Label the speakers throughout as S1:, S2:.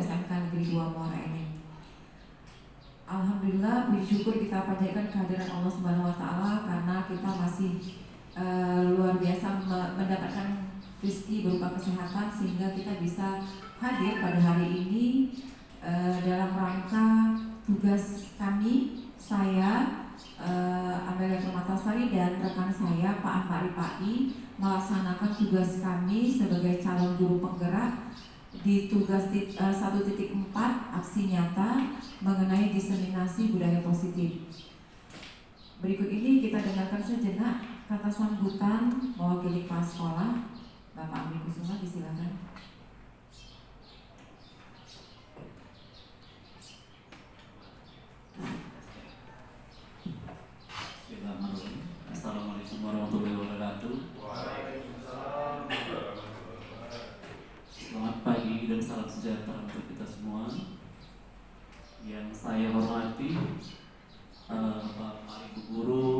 S1: SMK Negeri 2 Muara Enim. Alhamdulillah, puji syukur kita panjatkan kehadiran Allah Subhanahu wa taala karena kita masih luar biasa mendapatkan rezeki berupa kesehatan sehingga kita bisa hadir pada hari ini dalam rangka tugas kami, saya Amelia Permatasari dan rekan saya Pak Ahmad Rifai melaksanakan tugas kami sebagai calon guru penggerak di tugas 1.4 aksi nyata mengenai diseminasi budaya positif. Berikut ini kita dengarkan sejenak kata sambutan mewakili kepala sekolah. Bapak Amri Kusuma, disilakan.
S2: Assalamualaikum warahmatullahi wabarakatuh. Selamat pagi dan salam sejahtera untuk kita semua. Yang saya hormati Bapak Ibu guru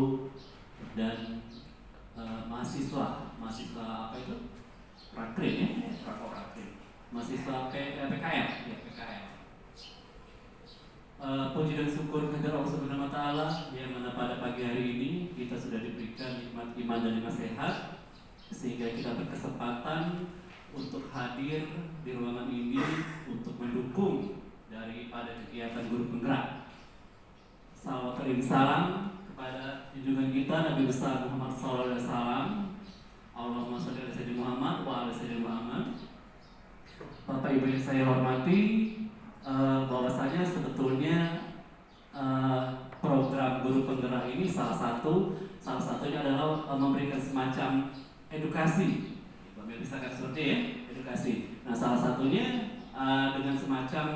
S2: dan mahasiswa apa itu? Rakrim ya? Mahasiswa PKL ya, PKL. Puji dan syukur kepada Allah Subhanahu wa taala yang mana pada pagi hari ini kita sudah diberikan nikmat iman dan nikmat sehat sehingga kita berkesempatan untuk hadir di ruangan ini untuk mendukung daripada kegiatan guru penggerak. Salawat dan salam kepada junjungan kita Nabi besar Muhammad SAW. Allahumma sholli ala sayyidina Muhammad wa ala sayyidina Muhammad. Bapak Ibu yang saya hormati, bahwasanya sebetulnya program guru penggerak ini salah satunya adalah memberikan semacam edukasi. Misalkan seperti ya, edukasi. Nah, salah satunya dengan semacam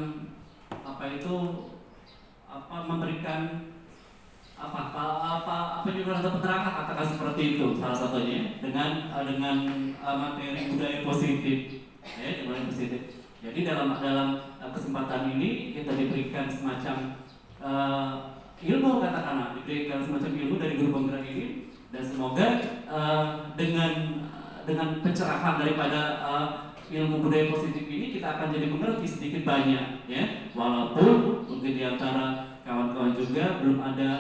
S2: memberikan juga ada penerangkan katakan seperti itu, salah satunya dengan materi budaya positif. Budaya positif. Jadi dalam kesempatan ini kita diberikan semacam ilmu, katakanlah diberikan semacam ilmu dari guru penggerak ini, dan semoga dengan pencerahan daripada ilmu budaya positif ini kita akan jadi mengerti sedikit banyak ya, walaupun mungkin di antara kawan-kawan juga belum ada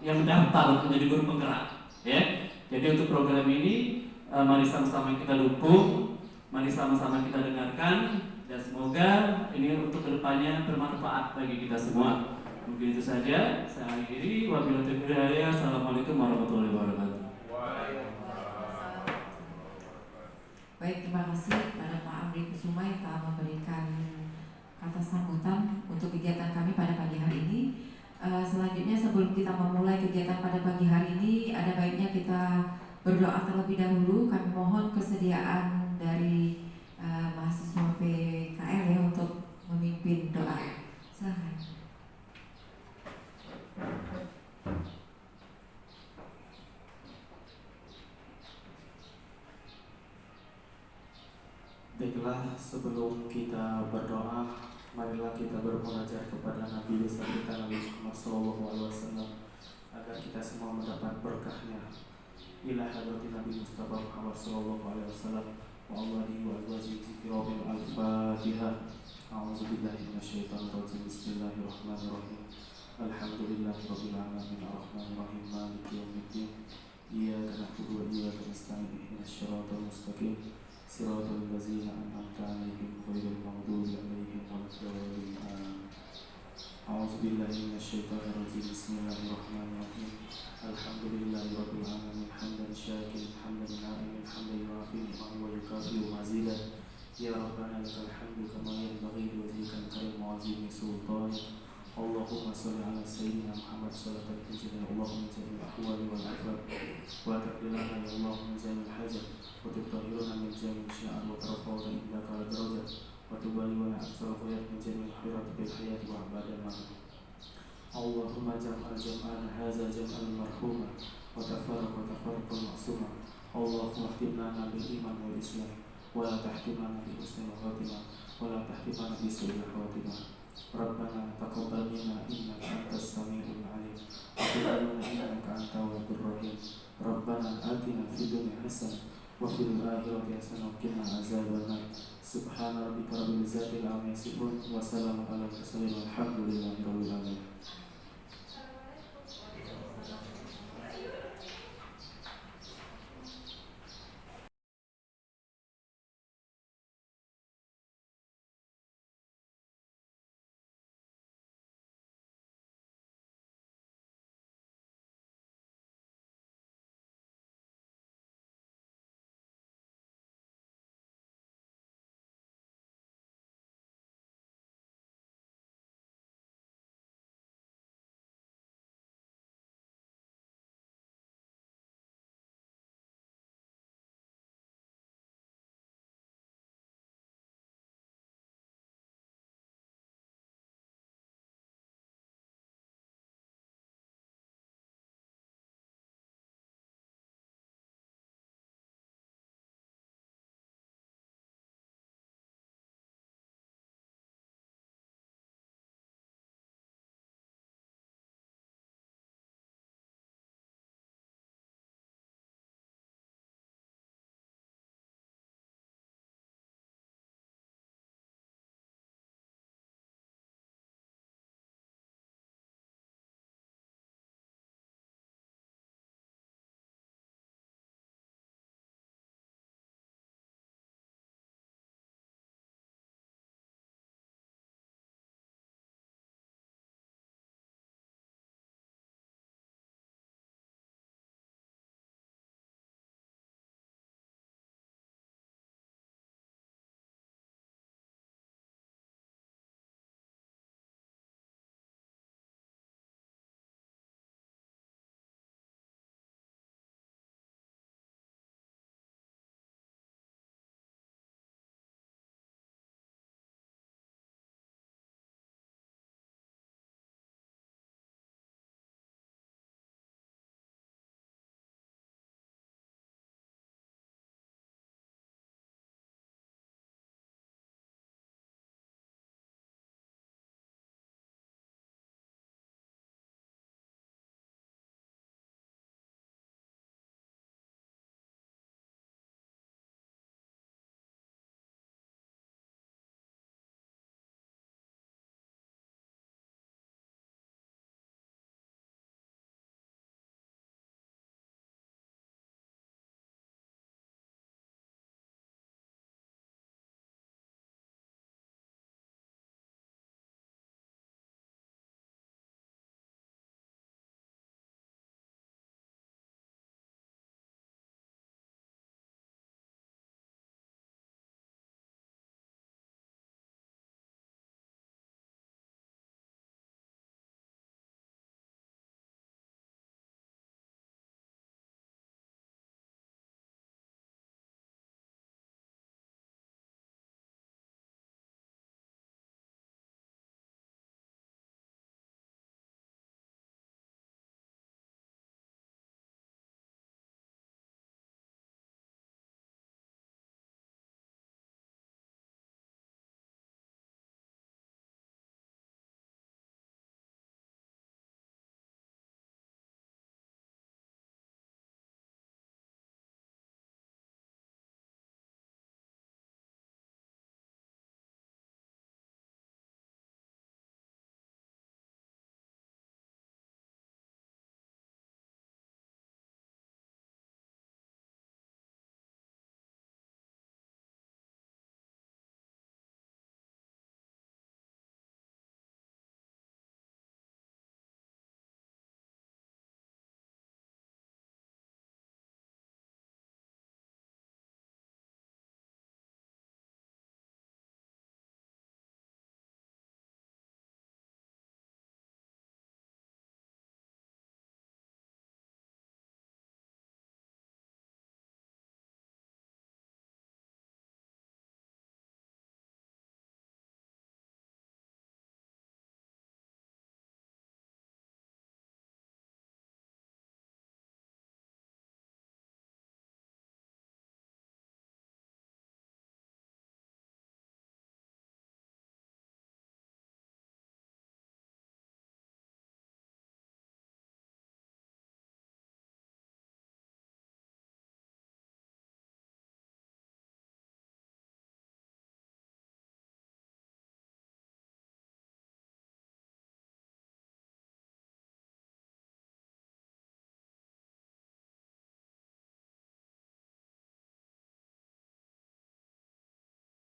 S2: yang mendaftar untuk menjadi guru penggerak ya. Jadi untuk program ini mari sama-sama kita dukung, mari sama-sama kita dengarkan, dan semoga ini untuk kedepannya bermanfaat bagi kita semua. Mungkin itu saja saya akhiri. Wabillahi taufiq wal hidayah. Assalamualaikum warahmatullahi wabarakatuh.
S1: Baik, terima kasih kepada Pak Amri Kusuma yang telah memberikan kata sambutan untuk kegiatan kami pada pagi hari ini. Selanjutnya sebelum kita memulai kegiatan pada pagi hari ini, ada baiknya kita berdoa terlebih dahulu. Kami mohon kesediaan dari mahasiswa PKL ya untuk memimpin doa. Silakan.
S3: Baiklah, sebelum kita berdoa, marilah kita bermunajat kepada Nabi besar kita Nabi Muhammad SAW agar kita semua mendapat berkahnya. Ila hadratin Nabi Mustafa Muhammad SAW wa alihi wa azwajihi kiramil al-Fatihah. A'udzubillahi minasyaitonir rajim. Bismillahirrahmanirrahim. Alhamdulillahirabbil alamin arrahmanir rahim maliki yaumiddin. Iyyaka na'budu wa iyyaka nasta'in ihdinas siratal mustaqim. Siratal ladzina an'amta 'alaihim ghairil maghdubi 'alaihim waladdallin. A'udzubillahi minasyaitonir rajim. Bismillahirrahmanirrahim. Alhamdulillahirabbil alamin hamdan syakiran hamdan na'iman hamdan yu'afi ni'amahu wa yukafi'u mazidah. Ya Rabbana lakal hamdu kama yanbaghi li wajhikal karim wa 'azimi sultanik. Allahumma shalli ala sayyidina Muhammad salatan tujina Allahumma jami'al ahwali wal afat wa taqbilana ya Allahumma jami'al hajat wa tutahhiruna min jami'il syi'ar wa tarfa'una indaka ala darajat wa tuballighuna aqsal khayat min jami'il khairat bil hayati wa abadana. Allahumma jam'ana hadza jam'an marhuma wa tafarraqan ma'suma. Allahumma ihtimna bil iman wal islam wa la tahtimna bi husnil khatimah wa la tahtimna bi su'il khatimah. Rabbana taqabbal minna innaka antas samiul alim wa tub 'alaina innaka antal tawwabur rahim. Rabbana atina fid dunya hasanah wa fil akhirati hasanah wa qina azabannar. Subhana rabbika rabbil izzati amma yasifun wa salamun alal mursalin walhamdulillahi rabbil alamin.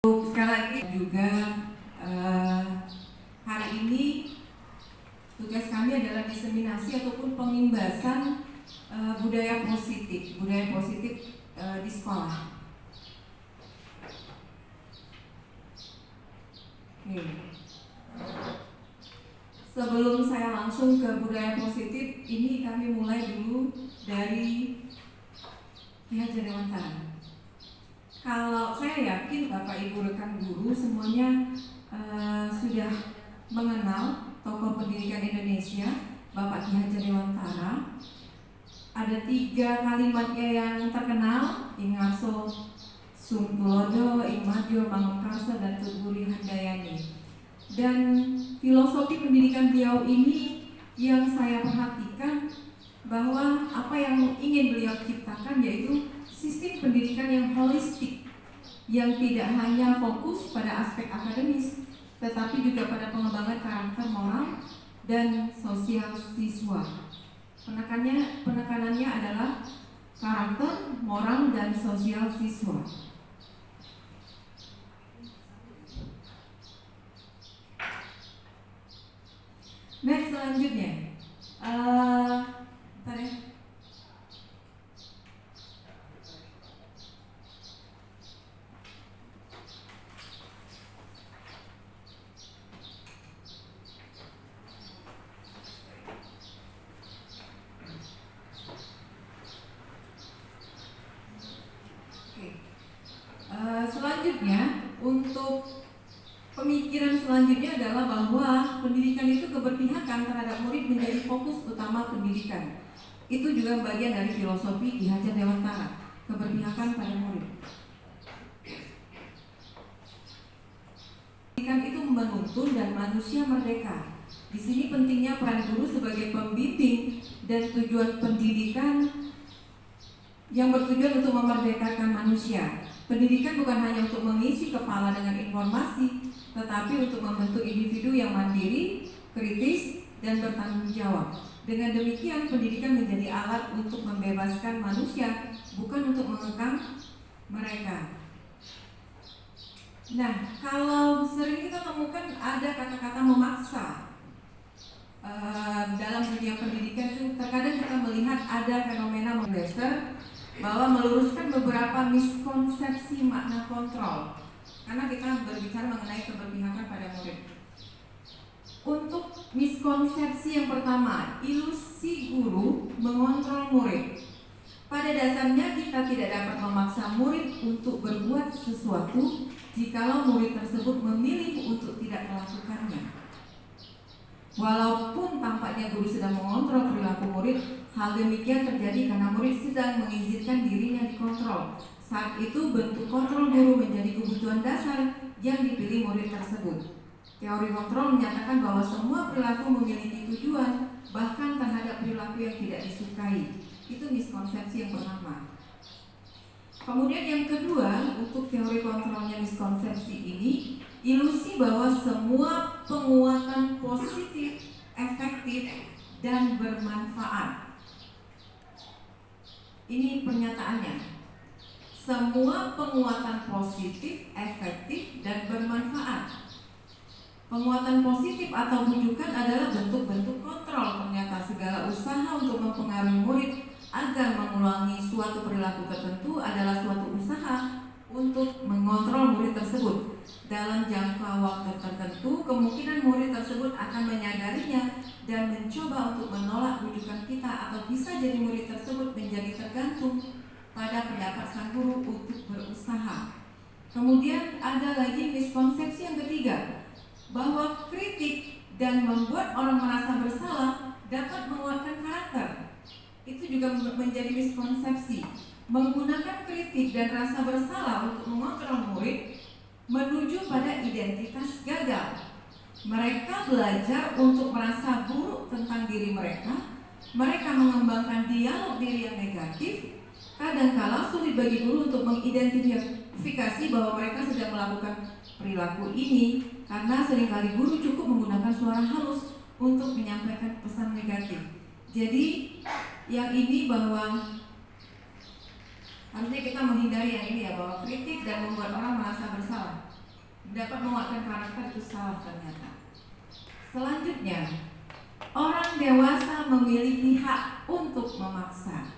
S1: Sekali lagi juga hari ini tugas kami adalah diseminasi ataupun pengimbasan budaya positif di sekolah. Oke. Sebelum saya langsung ke budaya positif, ini kami mulai dulu dari Ki Hajar Dewantara. Kalau saya yakin Bapak Ibu rekan guru semuanya sudah mengenal tokoh pendidikan Indonesia Bapak Ki Hajar Dewantara. Ada 3 kalimatnya yang terkenal, Ing Ngarso Sungkulodo, Ing Madjo Mangunkarso, dan Tutburi Handayani. Dan filosofi pendidikan beliau ini yang saya perhatikan bahwa apa yang ingin beliau ciptakan yaitu sistem pendidikan yang holistik, yang tidak hanya fokus pada aspek akademis, tetapi juga pada pengembangan karakter moral dan sosial siswa. Penekanannya adalah karakter, moral, dan sosial siswa. Next, selanjutnya, bentar ya. Selanjutnya, untuk pemikiran selanjutnya adalah bahwa pendidikan itu keberpihakan terhadap murid menjadi fokus utama pendidikan. Itu juga bagian dari filosofi Ki Hajar Dewantara, keberpihakan pada murid. Pendidikan itu menuntun dan manusia merdeka. Di sini pentingnya peran guru sebagai pembimbing dan tujuan pendidikan yang bertujuan untuk memerdekakan manusia. Pendidikan bukan hanya untuk mengisi kepala dengan informasi, tetapi untuk membentuk individu yang mandiri, kritis, dan bertanggung jawab. Dengan demikian, pendidikan menjadi alat untuk membebaskan manusia, bukan untuk mengekang mereka. Nah, kalau sering kita temukan ada kata-kata memaksa dalam dunia pendidikan itu, terkadang kita melihat ada fenomena mendasar bahwa meluruskan beberapa miskonsepsi makna kontrol, karena kita berbicara mengenai keberpihakan pada murid. Untuk miskonsepsi yang pertama, ilusi guru mengontrol murid. Pada dasarnya kita tidak dapat memaksa murid untuk berbuat sesuatu jikalau murid tersebut memilih untuk tidak melakukannya. Walaupun tampaknya guru sedang mengontrol perilaku murid, hal demikian terjadi karena murid sedang mengizinkan dirinya dikontrol. Saat itu bentuk kontrol guru menjadi kebutuhan dasar yang dipilih murid tersebut. Teori kontrol menyatakan bahwa semua perilaku memiliki tujuan, bahkan terhadap perilaku yang tidak disukai. Itu miskonsepsi yang pertama. Kemudian yang kedua, untuk teori kontrolnya miskonsepsi ini, ilusi bahwa semua penguatan positif, efektif, dan bermanfaat. Ini pernyataannya. Semua penguatan positif, efektif, dan bermanfaat. Penguatan positif atau rujukan adalah bentuk-bentuk kontrol. Ternyata segala usaha untuk mempengaruhi murid agar mengulangi suatu perilaku tertentu adalah suatu usaha untuk mengontrol murid tersebut. Dalam jangka waktu tertentu, kemungkinan murid tersebut akan menyadarinya dan mencoba untuk menolak rujukan kita, atau bisa jadi murid tersebut menjadi tergantung pada pendapat sang guru untuk berusaha. Kemudian ada lagi miskonsepsi yang ketiga, bahwa kritik dan membuat orang merasa bersalah dapat menguatkan karakter. Itu juga menjadi miskonsepsi. Menggunakan kritik dan rasa bersalah untuk mengontrol murid menuju pada identitas gagal. Mereka belajar untuk merasa buruk tentang diri mereka. Mereka mengembangkan dialog diri yang negatif. Kadangkala sulit bagi guru untuk mengidentifikasi bahwa mereka sedang melakukan perilaku ini, karena seringkali guru cukup menggunakan suara halus untuk menyampaikan pesan negatif. Jadi yang ini bahwa harusnya kita menghindari yang ini ya, bahwa kritik dan membuat orang merasa bersalah. dapat menguatkan karakter itu salah ternyata. Selanjutnya, orang dewasa memiliki hak untuk memaksa.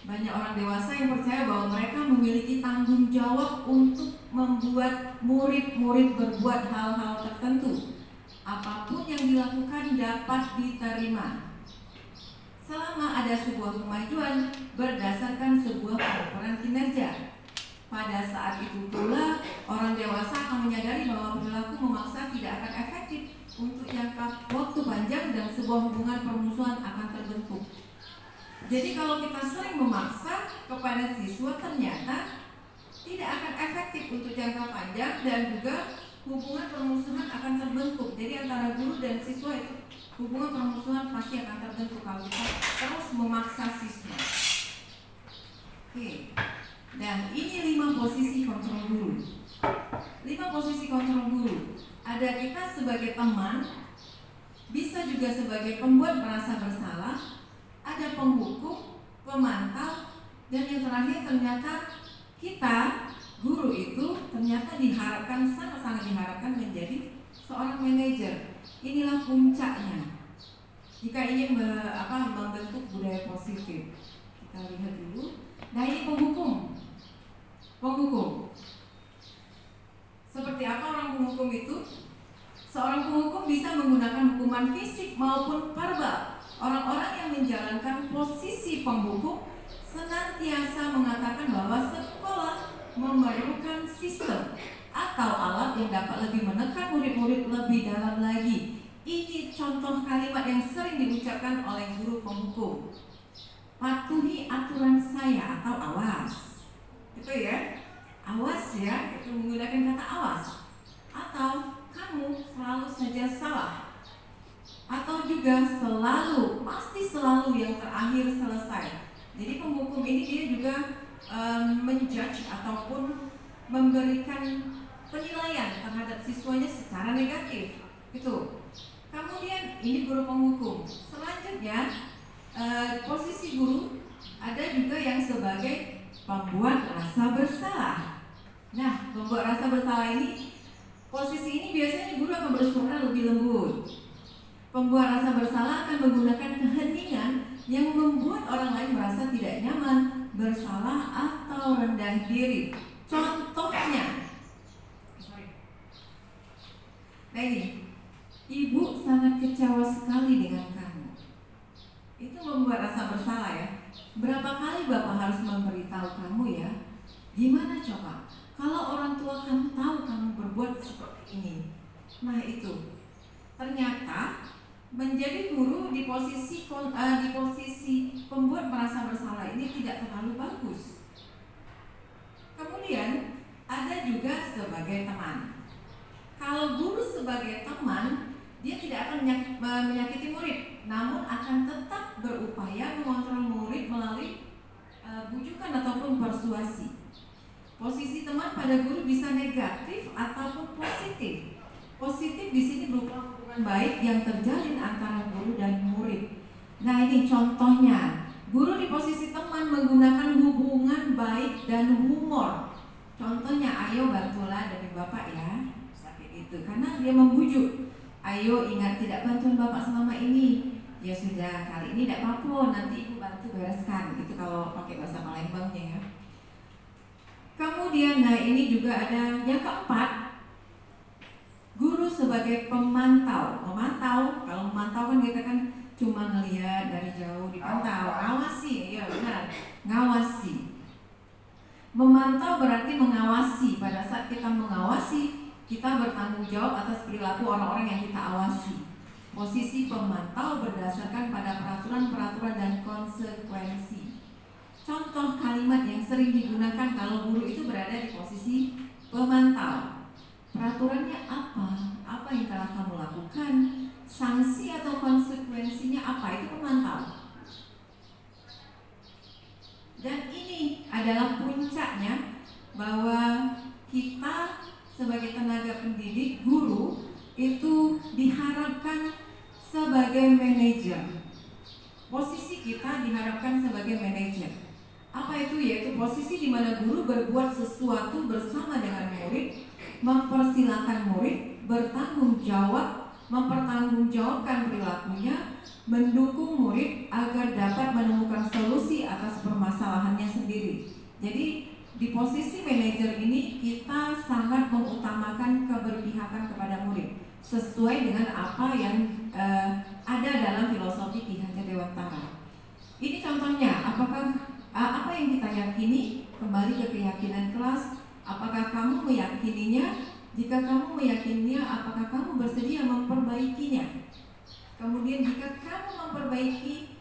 S1: Banyak orang dewasa yang percaya bahwa mereka memiliki tanggung jawab untuk membuat murid-murid berbuat hal-hal tertentu. Apapun yang dilakukan dapat diterima selama ada sebuah kemajuan berdasarkan sebuah pengukuran kinerja. Pada saat itu pula, orang dewasa akan menyadari bahwa perilaku memaksa tidak akan efektif untuk jangka waktu panjang dan sebuah hubungan permusuhan akan terbentuk. Jadi kalau kita sering memaksa kepada siswa, ternyata tidak akan efektif untuk jangka panjang dan juga hubungan permusuhan akan terbentuk. Jadi antara guru dan siswa itu hubungan permusuhan pasti akan terbentuk kalau kita terus memaksa siswa. Oke. Dan ini 5 posisi kontrol guru. 5 posisi kontrol guru. Ada kita sebagai teman, bisa juga sebagai pembuat merasa bersalah, ada penghukum, pemantau, dan yang terakhir ternyata kita, guru itu ternyata diharapkan, sangat-sangat diharapkan menjadi seorang manajer. Inilah puncaknya jika ingin membentuk budaya positif. Kita lihat dulu. Nah, ini penghukum. Seperti apa orang penghukum itu? Seorang penghukum bisa menggunakan hukuman fisik maupun verbal. Orang-orang yang menjalankan posisi penghukum senantiasa mengatakan bahwa sekolah memerlukan sistem atau alat yang dapat lebih menekan murid-murid lebih dalam lagi. Ini contoh kalimat yang sering diucapkan oleh guru penghukum. Patuhi aturan saya atau awas. Itu ya, awas ya, itu menggunakan kata awas. Atau kamu selalu saja salah. Atau juga selalu, pasti selalu yang terakhir selesai. Jadi penghukum ini dia juga menjudge ataupun memberikan penilaian terhadap siswanya secara negatif. Itu. Kemudian ini guru penghukum. Selanjutnya posisi guru ada juga yang sebagai pembuat rasa bersalah. Nah, pembuat rasa bersalah ini, posisi ini biasanya guru akan bersuara lebih lembut. Pembuat rasa bersalah akan menggunakan keheningan yang membuat orang lain merasa tidak nyaman, bersalah atau rendah diri. Contohnya, nah ini, ibu sangat kecewa sekali dengan kamu. Itu membuat rasa bersalah ya. Berapa kali bapak harus memberitahu kamu ya? Gimana coba kalau orang tua kamu tahu kamu berbuat seperti ini? Nah itu, ternyata menjadi guru di posisi pembuat merasa bersalah ini tidak terlalu bagus. Kemudian ada juga sebagai teman. Kalau guru sebagai teman, dia tidak akan menyakiti murid, namun akan tetap berupaya mengontrol murid melalui bujukan ataupun persuasi. Posisi teman pada guru bisa negatif ataupun positif. Positif di sini berupa hubungan baik yang terjalin antara guru dan murid. Nah ini contohnya, guru di posisi teman menggunakan hubungan baik dan humor. Contohnya, ayo bantulah demi bapak ya, seperti itu. Karena dia membujuk, ayo ingat tidak bantuan bapak selama ini. Ya sudah, kali ini tidak apa-apa, nanti ibu bantu bereskan. Itu kalau pakai bahasa Palembangnya ya. Kemudian, nah ini juga ada yang keempat, guru sebagai pemantau. Kalau memantau kan kita kan cuma ngelihat dari jauh, dipantau, ngawasi, ya benar, ngawasi. Memantau berarti mengawasi. Pada saat kita mengawasi, kita bertanggung jawab atas perilaku orang-orang yang kita awasi. Posisi pemantau berdasarkan pada peraturan-peraturan dan konsekuensi. Contoh kalimat yang sering digunakan kalau guru itu berada di posisi pemantau. Peraturannya apa? Apa yang telah kamu lakukan? Sanksi atau konsekuensinya apa? Itu pemantau. Dan ini adalah puncaknya bahwa kita sebagai tenaga pendidik, guru itu diharapkan sebagai manajer. Posisi kita diharapkan sebagai manajer. Apa itu? Yaitu posisi di mana guru berbuat sesuatu bersama dengan murid mempersilahkan murid bertanggung jawab, mempertanggungjawabkan perilakunya, mendukung murid agar dapat menemukan solusi atas permasalahannya sendiri. Jadi di posisi manajer ini kita sangat mengutamakan keberpihakan kepada murid sesuai dengan apa yang ada dalam filosofi Ki Hajar Dewantara. Ini contohnya, apakah apa yang kita yakini, kembali ke keyakinan kelas, apakah kamu meyakininya? Jika kamu meyakininya, apakah kamu bersedia memperbaikinya? Kemudian jika kamu memperbaiki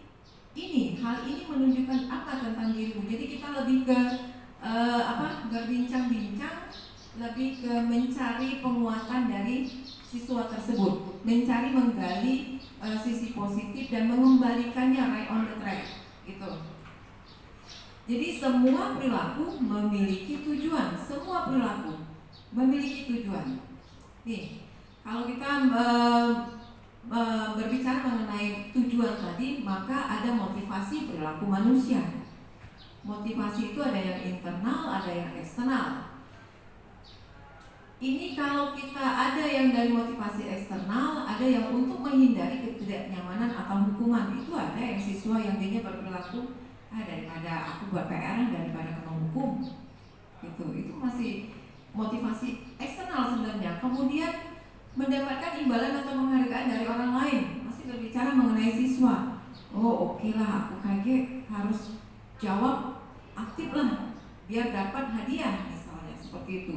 S1: ini, hal ini menunjukkan apa tentang dirimu? Jadi kita lebih ke berbincang-bincang, lebih ke mencari penguatan dari siswa tersebut, mencari menggali sisi positif dan mengembalikannya right on the track, gitu. Jadi semua perilaku memiliki tujuan, semua perilaku memiliki tujuan. Nih, kalau kita berbicara mengenai tujuan tadi, maka ada motivasi perilaku manusia. Motivasi itu ada yang internal, ada yang eksternal. Ini kalau kita ada yang dari motivasi eksternal, ada yang untuk menghindari ketidaknyamanan atau hukuman. Itu ada yang siswa yang dia berperilaku daripada aku buat PR, daripada kena hukum. Itu masih motivasi eksternal sebenarnya. Kemudian mendapatkan imbalan atau penghargaan dari orang lain, masih berbicara mengenai siswa. Oh oke lah, aku kaget harus jawab aktif lah biar dapat hadiah misalnya, seperti itu.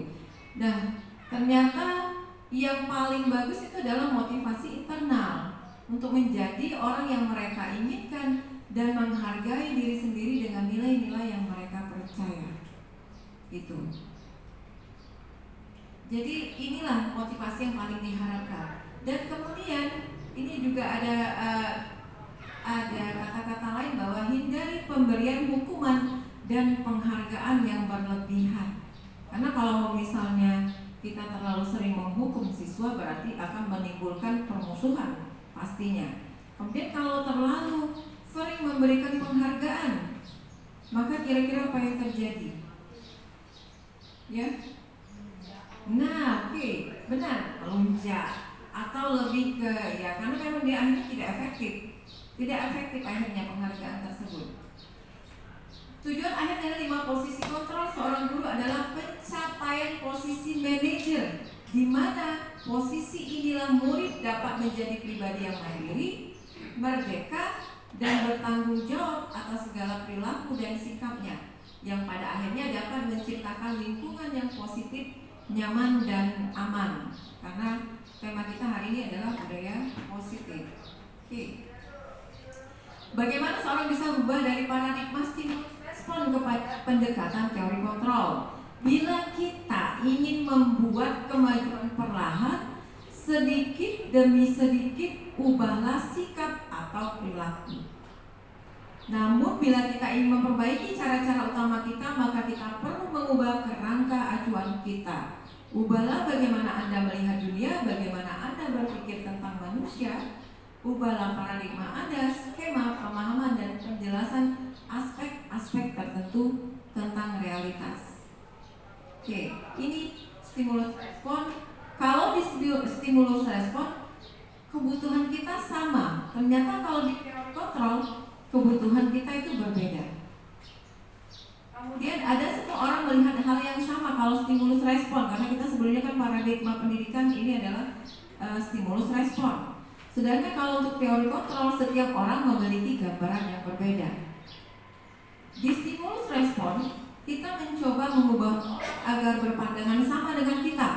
S1: Nah ternyata yang paling bagus itu adalah motivasi internal untuk menjadi orang yang mereka inginkan dan menghargai diri sendiri dengan nilai-nilai yang mereka percaya. Itu. Jadi inilah motivasi yang paling diharapkan. Dan kemudian ini juga ada kata-kata lain bahwa hindari pemberian hukuman dan penghargaan yang berlebihan. Karena kalau misalnya kita terlalu sering menghukum siswa berarti akan menimbulkan permusuhan pastinya. Kemudian kalau terlalu sering memberikan penghargaan, maka kira-kira apa yang terjadi? Ya? Nah, oke, benar, melunjak atau lebih ke karena memang dia akhirnya tidak efektif akhirnya penghargaan tersebut. Tujuan akhir dari 5 posisi kontrol seorang guru adalah pencapaian posisi manajer, di mana posisi inilah murid dapat menjadi pribadi yang mandiri, merdeka, dan bertanggung jawab atas segala perilaku dan sikapnya, yang pada akhirnya dapat menciptakan lingkungan yang positif, nyaman dan aman. Karena tema kita hari ini adalah budaya positif. Oke. Bagaimana seorang bisa berubah dari paradigma stimulus respon kepada pendekatan teori kontrol? Bila kita ingin membuat kemajuan perlahan, sedikit demi sedikit ubahlah sikap atau perilaku. Namun bila kita ingin memperbaiki cara-cara utama kita, maka kita perlu mengubah kerangka acuan kita. Ubahlah bagaimana Anda melihat dunia, bagaimana Anda berpikir tentang manusia. Ubahlah paradigma Anda, skema, pemahaman, dan penjelasan aspek-aspek tertentu tentang realitas. Oke, ini stimulus respon. Kalau di stimulus respon, kebutuhan kita sama. Ternyata kalau di teori kontrol, kebutuhan kita itu berbeda. Kemudian ada semua orang melihat hal yang sama kalau stimulus respon, karena kita sebelumnya kan paradigma pendidikan ini adalah stimulus respon. Sedangkan kalau untuk teori kontrol, setiap orang memiliki gambaran yang berbeda. Di stimulus respon, kita mencoba mengubah agar berpandangan sama dengan kita.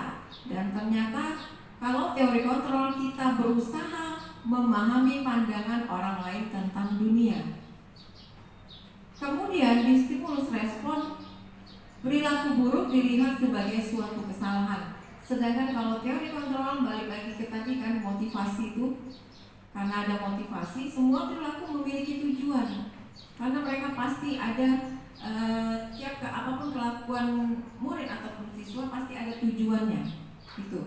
S1: Dan ternyata kalau teori kontrol, kita berusaha memahami pandangan orang lain tentang dunia. Kemudian di stimulus respon, perilaku buruk dilihat sebagai suatu kesalahan. Sedangkan kalau teori kontrol, balik lagi ke tadi kan motivasi itu, karena ada motivasi, semua perilaku memiliki tujuan. Karena mereka pasti ada tiap apapun kelakuan murid ataupun siswa pasti ada tujuannya. Gitu.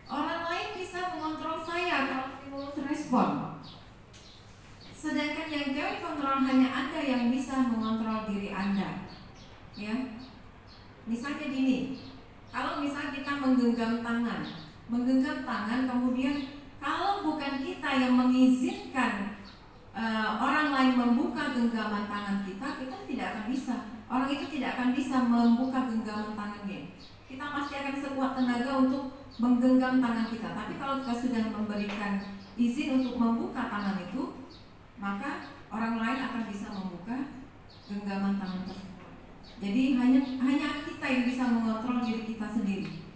S1: Orang lain bisa mengontrol saya kalau stimulus respon. Sedangkan yang teori kontrol hanya Anda yang bisa mengontrol diri Anda. Ya. Misalnya gini, Kalau misalnya kita menggenggam tangan kemudian kalau bukan kita yang mengizinkan orang lain membuka genggaman tangan kita tidak akan bisa. Orang itu tidak akan bisa membuka genggaman tangannya. Kita pasti akan sekuat tenaga untuk menggenggam tangan kita. Tapi kalau kita sudah memberikan izin untuk membuka tangan itu, maka orang lain akan bisa membuka genggaman tangan tersebut. Jadi hanya kita yang bisa mengontrol diri kita sendiri.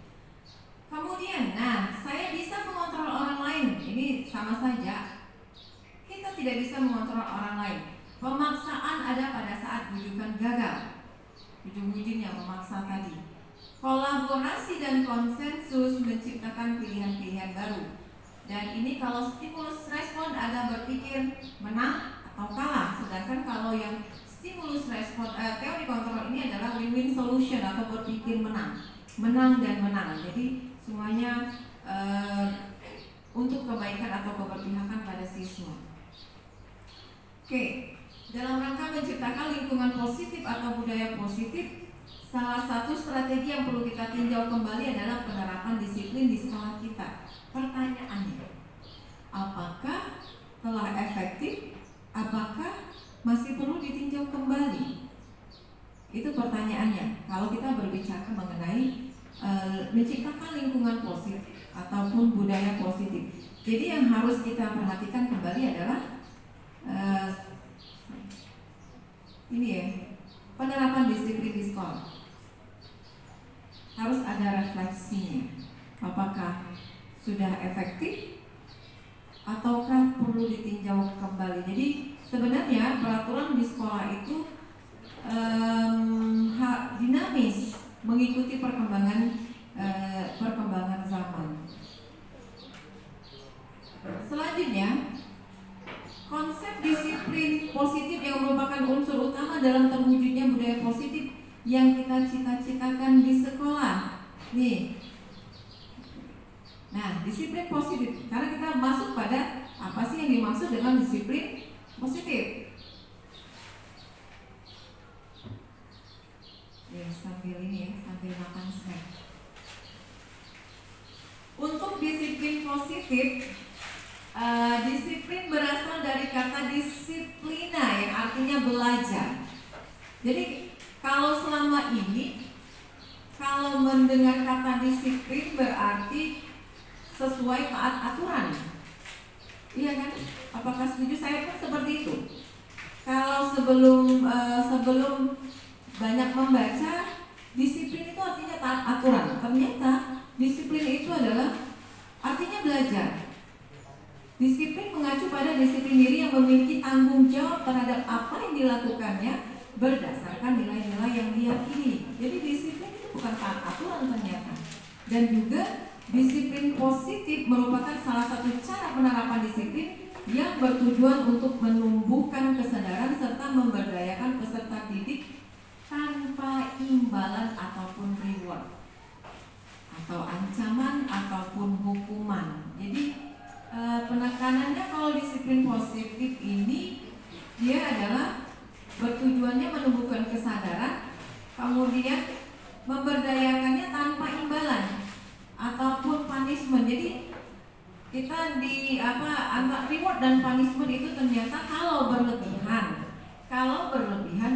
S1: Kemudian, saya bisa mengontrol orang lain. Ini sama saja. Kita tidak bisa mengontrol orang lain. Pemaksaan ada pada saat bujukan gagal. Ujung-ujungnya memaksa tadi. Kolaborasi dan konsensus menciptakan pilihan-pilihan baru. Dan ini kalau stimulus respon ada berpikir menang atau kalah. Sedangkan kalau yang stimulus respon teori kontrol ini adalah win-win solution atau berpikir menang dan menang. Jadi semuanya untuk kebaikan atau keberpihakan pada siswa. Oke, dalam rangka menciptakan lingkungan positif atau budaya positif, salah satu strategi yang perlu kita tinjau kembali adalah penerapan disiplin di sekolah kita. Pertanyaannya, apakah telah efektif? Apakah masih perlu ditinjau kembali? Itu pertanyaannya. Kalau kita berbicara mengenai menciptakan lingkungan positif ataupun budaya positif, jadi yang harus kita perhatikan kembali adalah ini ya, penerapan disiplin di sekolah. Harus ada refleksinya. Apakah sudah efektif ataukah perlu ditinjau kembali? Jadi sebenarnya peraturan di sekolah itu dinamis, mengikuti perkembangan zaman. Selanjutnya, konsep disiplin positif yang merupakan unsur utama dalam terwujudnya budaya positif yang kita cita-citakan di sekolah. Nih. Nah, disiplin positif. Karena kita masuk pada apa sih yang dimaksud dengan disiplin positif? Ya, sambil makan snack. Untuk disiplin positif, disiplin berasal dari kata disiplina yang artinya belajar. Jadi kalau selama ini kalau mendengar kata disiplin berarti sesuai taat aturan. Iya kan? Apakah setuju? Saya pun seperti itu. Kalau sebelum banyak membaca, disiplin itu artinya taat aturan. Ternyata disiplin itu adalah artinya belajar. Disiplin mengacu pada disiplin diri yang memiliki tanggung jawab terhadap apa yang dilakukannya berdasarkan nilai-nilai yang diyakini. Jadi disiplin itu bukan taat aturan ternyata. Dan juga disiplin positif merupakan salah satu cara penerapan disiplin yang bertujuan untuk menumbuhkan kesadaran serta memberdayakan peserta didik tanpa imbalan ataupun reward atau ancaman ataupun hukuman. Jadi penekanannya kalau disiplin positif ini dia adalah bertujuannya menumbuhkan kesadaran, kemudian memberdayakannya tanpa imbalan ataupun punishment. Jadi kita antara reward dan punishment itu ternyata kalau berlebihan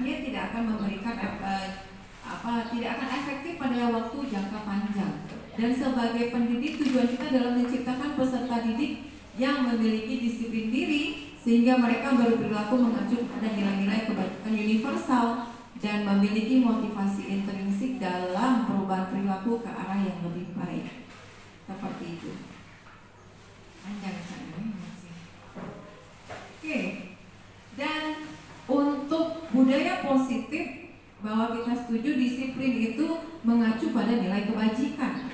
S1: dia tidak akan memberikan tidak akan efektif pada waktu jangka panjang. Dan sebagai pendidik tujuan kita dalam menciptakan peserta didik yang memiliki disiplin diri sehingga mereka berperilaku mengacu pada nilai-nilai kebaikan universal dan memiliki motivasi intrinsik dalam perubahan perilaku ke arah yang lebih baik. Seperti itu. Panjang saya masih. Oke. Dan untuk budaya positif bahwa kita setuju disiplin itu mengacu pada nilai kebajikan.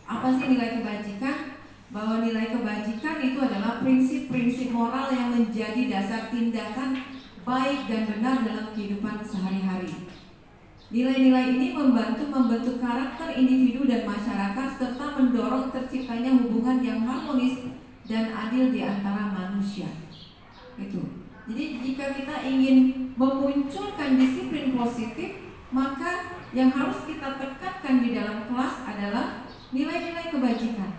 S1: Apa sih nilai kebajikan? Bahwa nilai kebajikan itu adalah prinsip-prinsip moral yang menjadi dasar tindakan baik dan benar dalam kehidupan sehari-hari. Nilai-nilai ini membentuk karakter individu dan masyarakat serta mendorong terciptanya hubungan yang harmonis dan adil di antara manusia. Itu. Jadi jika kita ingin memunculkan disiplin positif, maka yang harus kita tekankan di dalam kelas adalah nilai-nilai kebajikan.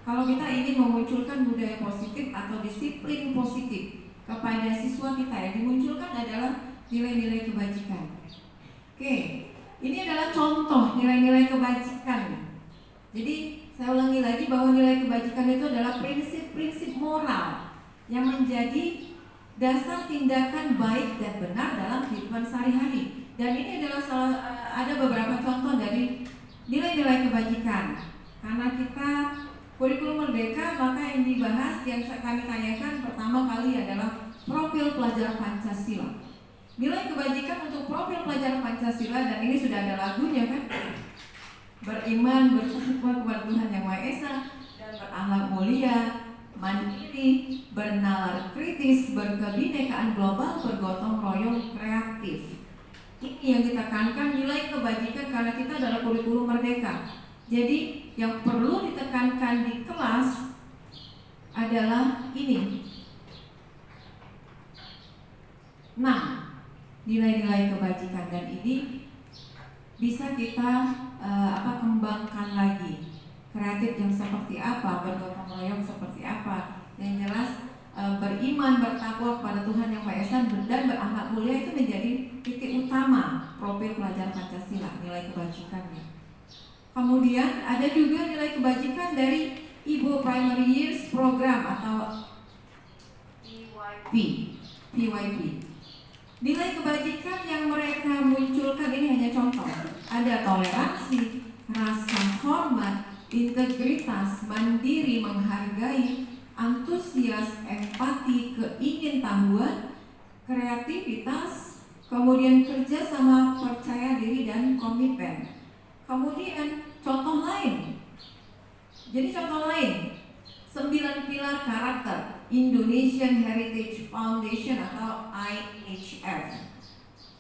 S1: Kalau kita ingin memunculkan budaya positif atau disiplin positif kepada siswa kita, yang dimunculkan adalah nilai-nilai kebajikan. Oke, ini adalah contoh nilai-nilai kebajikan. Jadi saya ulangi lagi bahwa nilai kebajikan itu adalah prinsip-prinsip moral yang menjadi dasar tindakan baik dan benar dalam kehidupan sehari-hari. Dan ini adalah ada beberapa contoh dari nilai-nilai kebajikan. Karena kita kurikulum merdeka, maka yang dibahas, yang kami tanyakan pertama kali adalah profil pelajar Pancasila. Nilai kebajikan untuk profil pelajar Pancasila, dan ini sudah ada lagunya kan? Beriman, bertakwa kepada Tuhan Yang Maha Esa, dan berakhlak mulia, mandiri, bernalar kritis, berkebinekaan global, bergotong royong kreatif. Ini yang ditekankan nilai kebajikan karena kita adalah kurikulum merdeka. Jadi yang perlu ditekankan di kelas adalah ini. Nah, nilai-nilai kebajikan, dan ini bisa kita kembangkan lagi. Kreatif yang seperti apa, bergotong royong seperti apa. Yang jelas beriman, bertakwa kepada Tuhan Yang Maha Esa, dan berakhlak mulia itu menjadi titik utama profil pelajar Pancasila, nilai kebajikannya. Kemudian ada juga nilai kebajikan dari Ibu Primary Years Program atau PYP. Nilai kebajikan yang mereka munculkan ini hanya contoh. Ada toleransi, rasa hormat, integritas, mandiri, menghargai, antusias, empati, keingintahuan, kreativitas, kemudian kerja sama, percaya diri, dan komitmen. Kemudian contoh lain. Jadi contoh lain, 9 pilar karakter Indonesian Heritage Foundation atau IHF.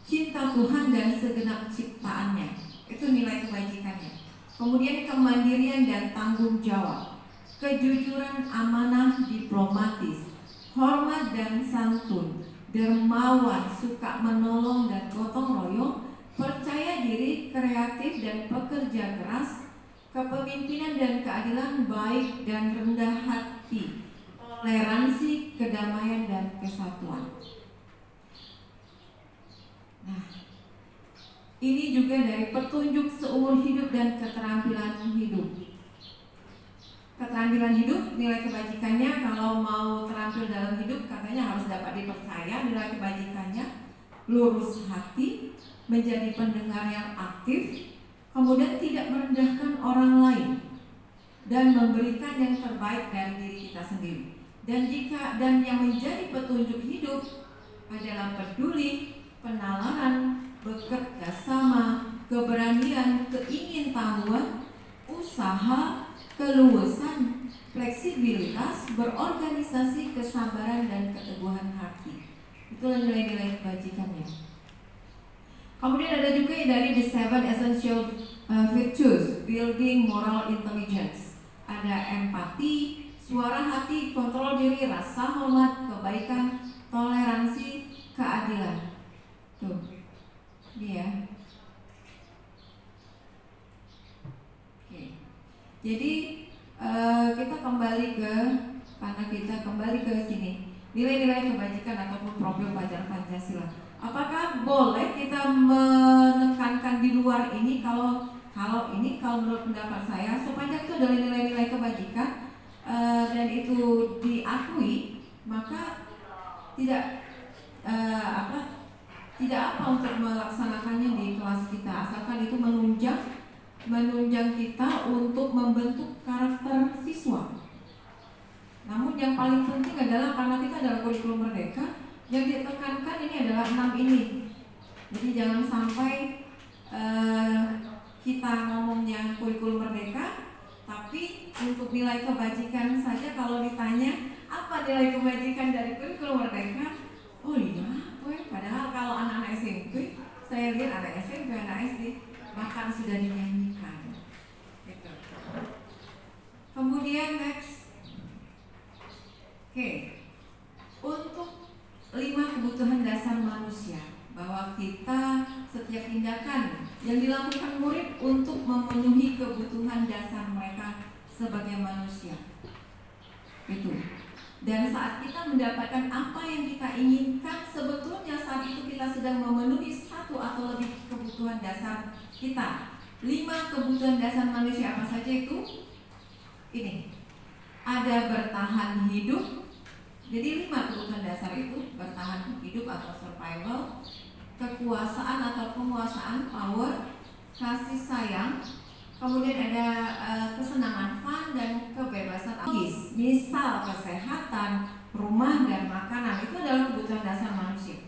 S1: Cinta Tuhan dan segenap ciptaannya, itu nilai kebajikannya. Kemudian kemandirian dan tanggung jawab, kejujuran, amanah, diplomatis, hormat dan santun, dermawan, suka menolong dan gotong royong, percaya diri, kreatif dan pekerja keras, kepemimpinan dan keadilan, baik dan rendah hati, toleransi, kedamaian dan kesatuan. Nah, ini juga dari petunjuk seumur hidup dan keterampilan hidup. Keterampilan hidup, nilai kebajikannya kalau mau terampil dalam hidup katanya harus dapat dipercaya. Nilai kebajikannya lurus hati, menjadi pendengar yang aktif, kemudian tidak merendahkan orang lain, dan memberikan yang terbaik dari diri kita sendiri. Dan yang menjadi petunjuk hidup adalah peduli, penalaran, bekerja sama, keberanian, keingintahuan, usaha, keluasan, fleksibilitas, berorganisasi, kesabaran, dan keteguhan hati. Itulah nilai-nilai kebajikannya. Kemudian ada juga dari The 7 Essential Virtues, Building Moral Intelligence. Ada empati, suara hati, kontrol diri, rasa hormat, kebaikan, toleransi, keadilan. Tuh, dia. Oke. Jadi kita kembali ke sini, nilai-nilai kebajikan ataupun profil pelajar Pancasila. Apakah boleh kita menekankan di luar ini? Kalau menurut pendapat saya, sepanjang itu adalah nilai-nilai kebajikan dan itu diakui, maka tidak apa untuk melaksanakannya di kelas kita, asalkan itu menunjang kita untuk membentuk karakter siswa. Namun yang paling penting adalah karena kita adalah kurikulum merdeka, yang ditekankan ini adalah 6 ini. Jadi jangan sampai kita ngomongnya kurikulum merdeka, tapi untuk nilai kebajikan saja kalau ditanya apa nilai kebajikan dari kurikulum merdeka, oh iya, padahal kalau anak-anak SMP, saya lihat anak SMP, anak SD bahkan sudah dinyanyikan. Gitu. Kemudian next, untuk 5 kebutuhan dasar manusia, bahwa kita setiap tindakan yang dilakukan murid untuk memenuhi kebutuhan dasar mereka sebagai manusia. Itu. Dan saat kita mendapatkan apa yang kita inginkan, sebetulnya saat itu kita sedang memenuhi satu atau lebih kebutuhan dasar kita. 5 kebutuhan dasar manusia apa saja itu? Ini. Ada bertahan hidup. Jadi 5 kebutuhan dasar itu: bertahan hidup atau survival, kekuasaan atau penguasaan, power, kasih sayang, kemudian ada kesenangan, fun, dan kebebasan logis. Misal kesehatan, rumah, dan makanan, itu adalah kebutuhan dasar manusia.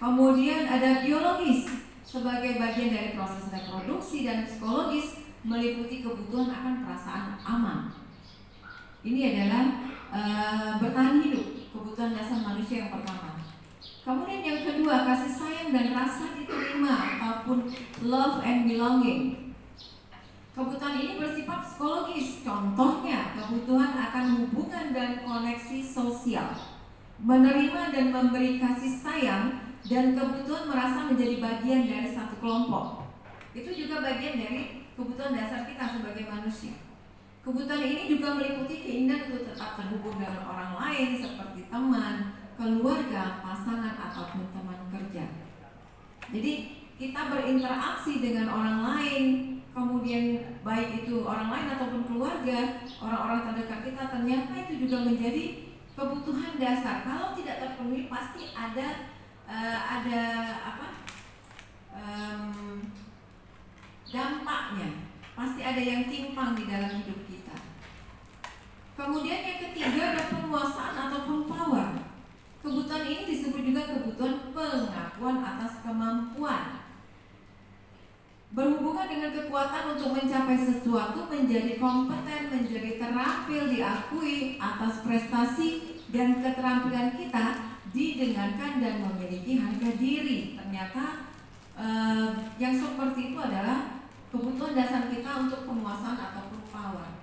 S1: Kemudian ada biologis sebagai bagian dari proses reproduksi, dan psikologis meliputi kebutuhan akan perasaan aman. Ini adalah bertahan hidup, kebutuhan dasar manusia yang pertama. Kemudian yang kedua, kasih sayang dan rasa diterima ataupun love and belonging. Kebutuhan ini bersifat psikologis. Contohnya, kebutuhan akan hubungan dan koneksi sosial, menerima dan memberi kasih sayang, dan kebutuhan merasa menjadi bagian dari satu kelompok. Itu juga bagian dari kebutuhan dasar kita sebagai manusia. Kebutuhan ini juga meliputi keinginan untuk tetap terhubung dengan orang lain seperti teman, keluarga, pasangan, ataupun teman kerja. Jadi kita berinteraksi dengan orang lain, kemudian baik itu orang lain ataupun keluarga, orang-orang terdekat kita, ternyata itu juga menjadi kebutuhan dasar. Kalau tidak terpenuhi pasti ada dampaknya, pasti ada yang timpang di dalam hidup kita. Kemudian yang ketiga ada penguasaan ataupun power. Kebutuhan ini disebut juga kebutuhan pengakuan atas kemampuan. Berhubungan dengan kekuatan untuk mencapai sesuatu, menjadi kompeten, menjadi terampil, diakui atas prestasi dan keterampilan kita, didengarkan dan memiliki harga diri. Ternyata yang seperti itu adalah kebutuhan dasar kita untuk penguasaan ataupun power.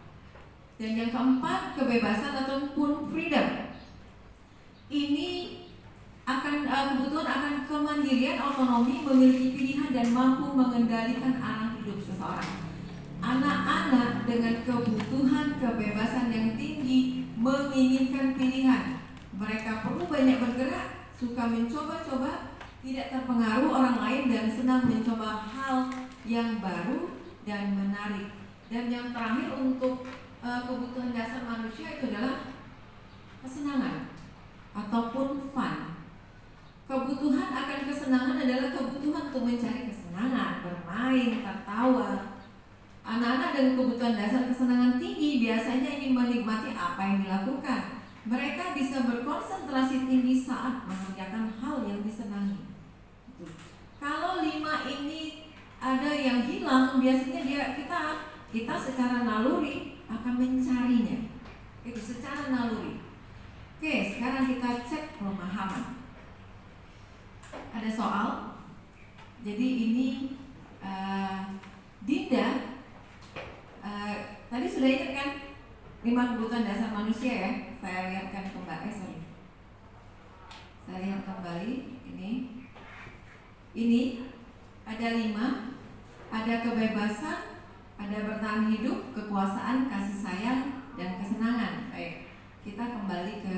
S1: Dan yang keempat, kebebasan ataupun freedom. Ini akan kebutuhan akan kemandirian, otonomi, memiliki pilihan dan mampu mengendalikan arah hidup seseorang. Anak-anak dengan kebutuhan kebebasan yang tinggi menginginkan pilihan. Mereka perlu banyak bergerak, suka mencoba-coba, tidak terpengaruh orang lain, dan senang mencoba hal yang baru dan menarik. Dan yang terakhir untuk kebutuhan dasar manusia itu adalah kesenangan ataupun fun. Kebutuhan akan kesenangan adalah kebutuhan untuk mencari kesenangan, bermain, tertawa. Anak-anak dengan kebutuhan dasar kesenangan tinggi biasanya ingin menikmati apa yang dilakukan. Mereka bisa berkonsentrasi tinggi saat mengerjakan hal yang disenangi. Kalau 5 ini ada yang hilang, biasanya kita secara naluri akan mencarinya. Itu secara naluri. Oke, sekarang kita cek pemahaman. Ada soal. Jadi ini Dinda tadi sudah ingat kan 5 kebutuhan dasar manusia ya? Saya lihatkan kembali. Saya lihat kembali ini ada 5. Ada kebebasan, ada bertahan hidup, kekuasaan, kasih sayang, dan kesenangan. Baik, kita kembali ke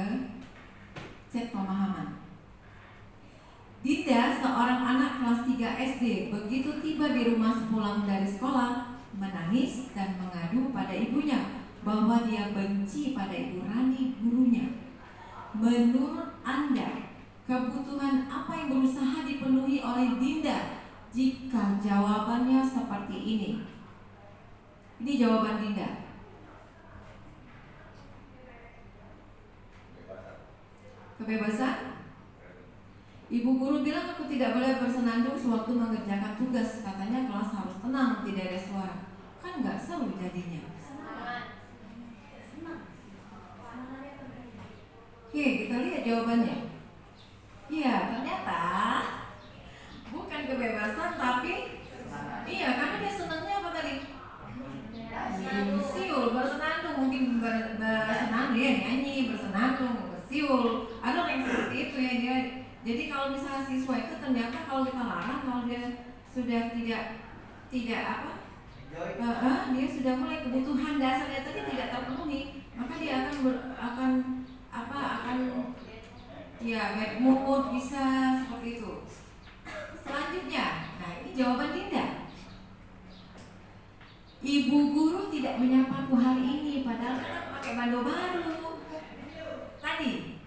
S1: cek pemahaman. Dinda, seorang anak kelas 3 SD, begitu tiba di rumah sepulang dari sekolah, menangis dan mengadu pada ibunya bahwa dia benci pada Ibu Rani, gurunya. Menurut Anda, kebutuhan apa yang berusaha dipenuhi oleh Dinda jika jawabannya seperti ini? Ini jawaban Dinda. Kebebasan? Ibu guru bilang aku tidak boleh bersenandung sewaktu mengerjakan tugas. Katanya kelas harus tenang, tidak ada suara. Kan nggak seru jadinya. Oke, kita lihat jawabannya. Iya, ternyata bukan kebebasan, tapi karena dia senangnya apa tadi? Bersiul, bersenandung, mungkin bersenandung, dia nyanyi, bersenandung, bersiul. Ada orang yang seperti itu ya dia. Jadi kalau misalnya siswa itu ternyata kalau kita larang, kalau dia sudah tidak tidak apa? Dia sudah mulai kebutuhan dasarnya tadi tidak terpenuhi, maka dia akan ya bad mood bisa seperti itu. Selanjutnya, nah ini jawaban Dinda. Ibu guru tidak menyapaku hari ini, padahal kan pakai bando baru. Tadi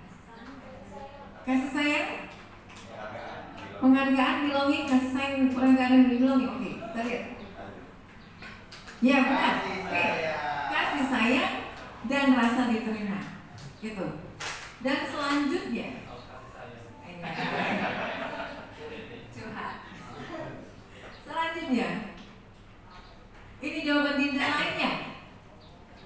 S1: kasih sayang, penghargaan, belonging, kasih sayang, penghargaan, belonging. Oke, kita lihat. Ya benar. Oke. Kasih sayang dan rasa diterima, gitu. Dan selanjutnya, curhat. Selanjutnya, ini jawaban Dinda lainnya.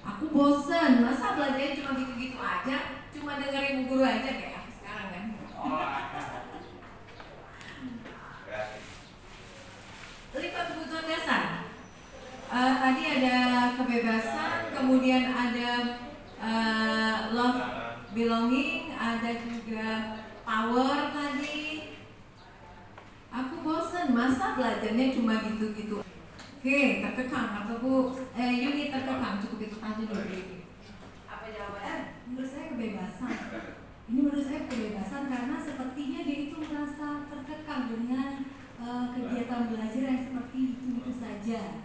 S1: Aku bosen, masa belajarnya cuma gitu-gitu aja, cuma dengerin guru aja kayak aku sekarang kan. Lipat kebutuhan dasar. Tadi ada kebebasan, kemudian ada love, belonging, ada juga power tadi. Aku bosen, masa belajarnya cuma gitu-gitu. Oke, terkekang atau Bu Yuni terkekang, cukup itu aja dulu. Apa jawabannya?
S4: Menurut saya kebebasan. Ini menurut saya kebebasan karena sepertinya dia itu merasa terkekang dengan kegiatan belajar yang seperti itu saja.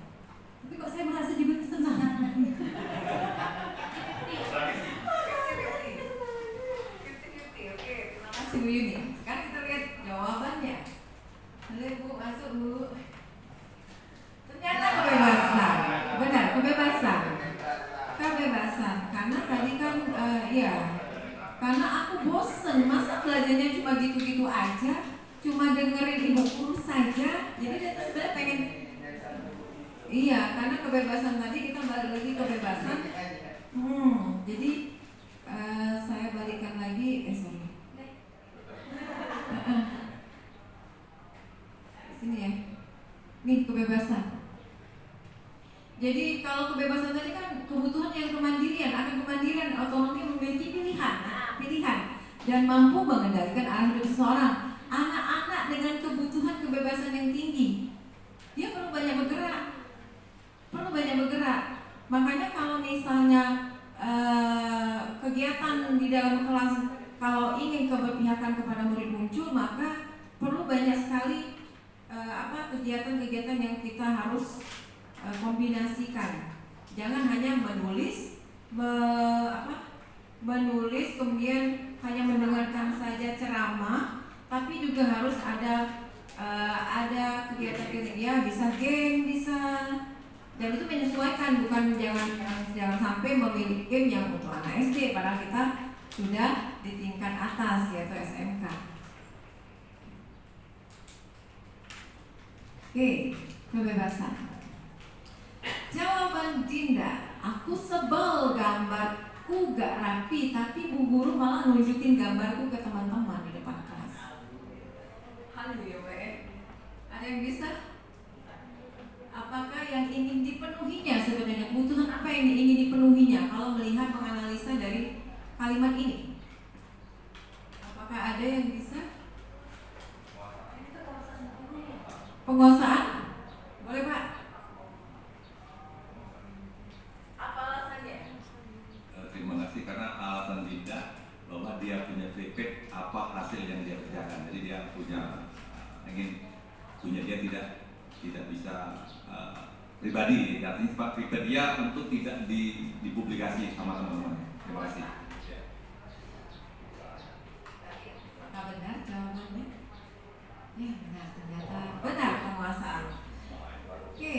S4: Tapi kok saya merasa juga kesenangan.
S1: Oke, terima kasih Bu Yuni. Sekarang kita lihat jawabannya. Boleh Bu masuk Bu. Ternyata kebebasan, benar kebebasan, karena tadi kan karena aku bosen, masa belajarnya cuma gitu-gitu aja, cuma dengerin ibu guru saja, jadi dia tuh sebenarnya pengen, karena kebebasan tadi kita balik lagi kebebasan, jadi saya balikan lagi, sini ya, nih kebebasan. Jadi kalau kebebasan tadi kan kebutuhan yang kemandirian, akan kemandirian, otonomi, memiliki pilihan dan mampu mengendalikan arah hidup seseorang. Anak-anak dengan kebutuhan kebebasan yang tinggi, dia perlu banyak bergerak. Makanya kalau misalnya kegiatan di dalam kelas, kalau ingin keberpihakan kepada murid muncul, maka perlu banyak sekali kegiatan-kegiatan yang kita harus kombinasikan. Jangan hanya menulis kemudian hanya mendengarkan saja ceramah, tapi juga harus ada kegiatan-kegiatan, ya bisa game, bisa, dan itu menyesuaikan, bukan jangan sampai memilih game yang untuk anak SD padahal kita sudah di tingkat atas yaitu SMK. Oke, kebebasan. Jawaban Dinda, aku sebel gambarku gak rapi, tapi bu guru malah nunjukin gambarku ke teman-teman di depan kelas. Haleluya, ada yang bisa? Apakah yang ingin dipenuhinya sebenarnya? Kebutuhan apa yang ingin dipenuhinya kalau melihat menganalisa dari kalimat ini? Apakah ada yang bisa? Penguasaan? Boleh Pak? Apa alasannya?
S5: Terima kasih karena alasan Dinda bahwa dia punya feedback apa hasil yang dia kerjakan. Jadi dia dia tidak bisa pribadi, artinya pribadi dia untuk tidak dipublikasi sama teman-teman. Terima kasih.
S1: Apakah benar jawabannya? Ya benar, ternyata benar penguasaan. Oke,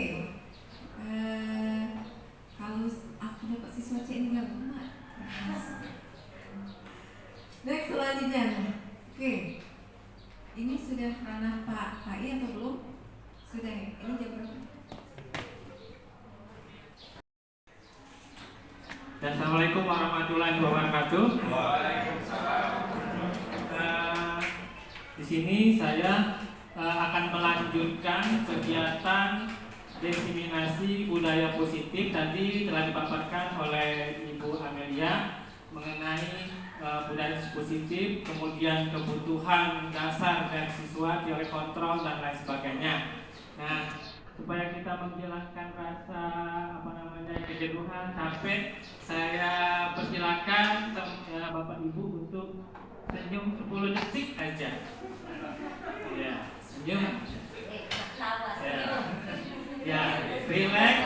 S1: kalau aku dapat siswa C ini nggak benar. Next selanjutnya, oke, ini sudah ranah Pak I atau belum? Sudah ya, ini jam berapa?
S6: Assalamualaikum warahmatullahi wabarakatuh. Di sini saya akan melanjutkan kegiatan diseminasi budaya positif. Tadi telah dipaparkan oleh Ibu Amelia mengenai budaya positif, kemudian kebutuhan dasar dari siswa, teori kontrol dan lain sebagainya. Nah, supaya kita menghilangkan rasa kejenuhan, capek. Saya persilakan Bapak Ibu untuk senyum 10 detik aja. Ya, senyum. Ya, relax.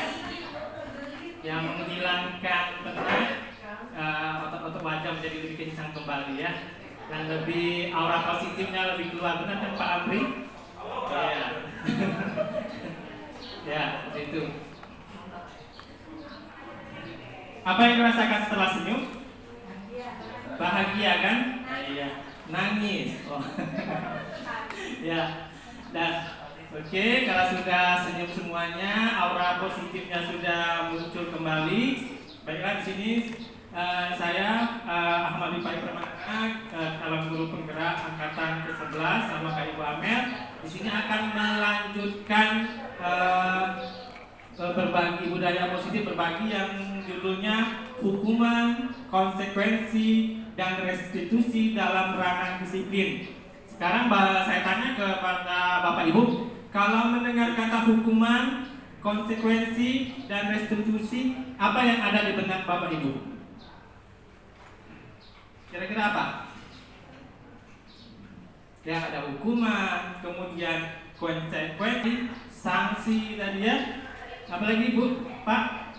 S6: Yang menghilangkan penat, otot-otot wajah menjadi lebih kencang kembali ya. Dan lebih aura positifnya lebih keluar, benar kan Pak Amri? Ya. Ya, itu. Apa yang dirasakan setelah senyum? Bahagia kan? Iya. Nangis. Oh. Ya. Dan oke, kalau sudah senyum semuanya, aura positifnya sudah muncul kembali. Baiklah, di sini saya Ahmad Rifai Permana, calon guru penggerak angkatan ke-11 sama Kak Ibu Amel. Di sini akan melanjutkan berbagi budaya positif, berbagi yang judulnya hukuman, konsekuensi, dan restitusi dalam ranah disiplin. Sekarang saya tanya kepada Bapak Ibu, kalau mendengar kata hukuman, konsekuensi, dan restitusi, apa yang ada di benak Bapak Ibu? Kira-kira apa? Ya, ada hukuman, kemudian konsekuensi, sanksi tadi ya. Apalagi Bu, Pak?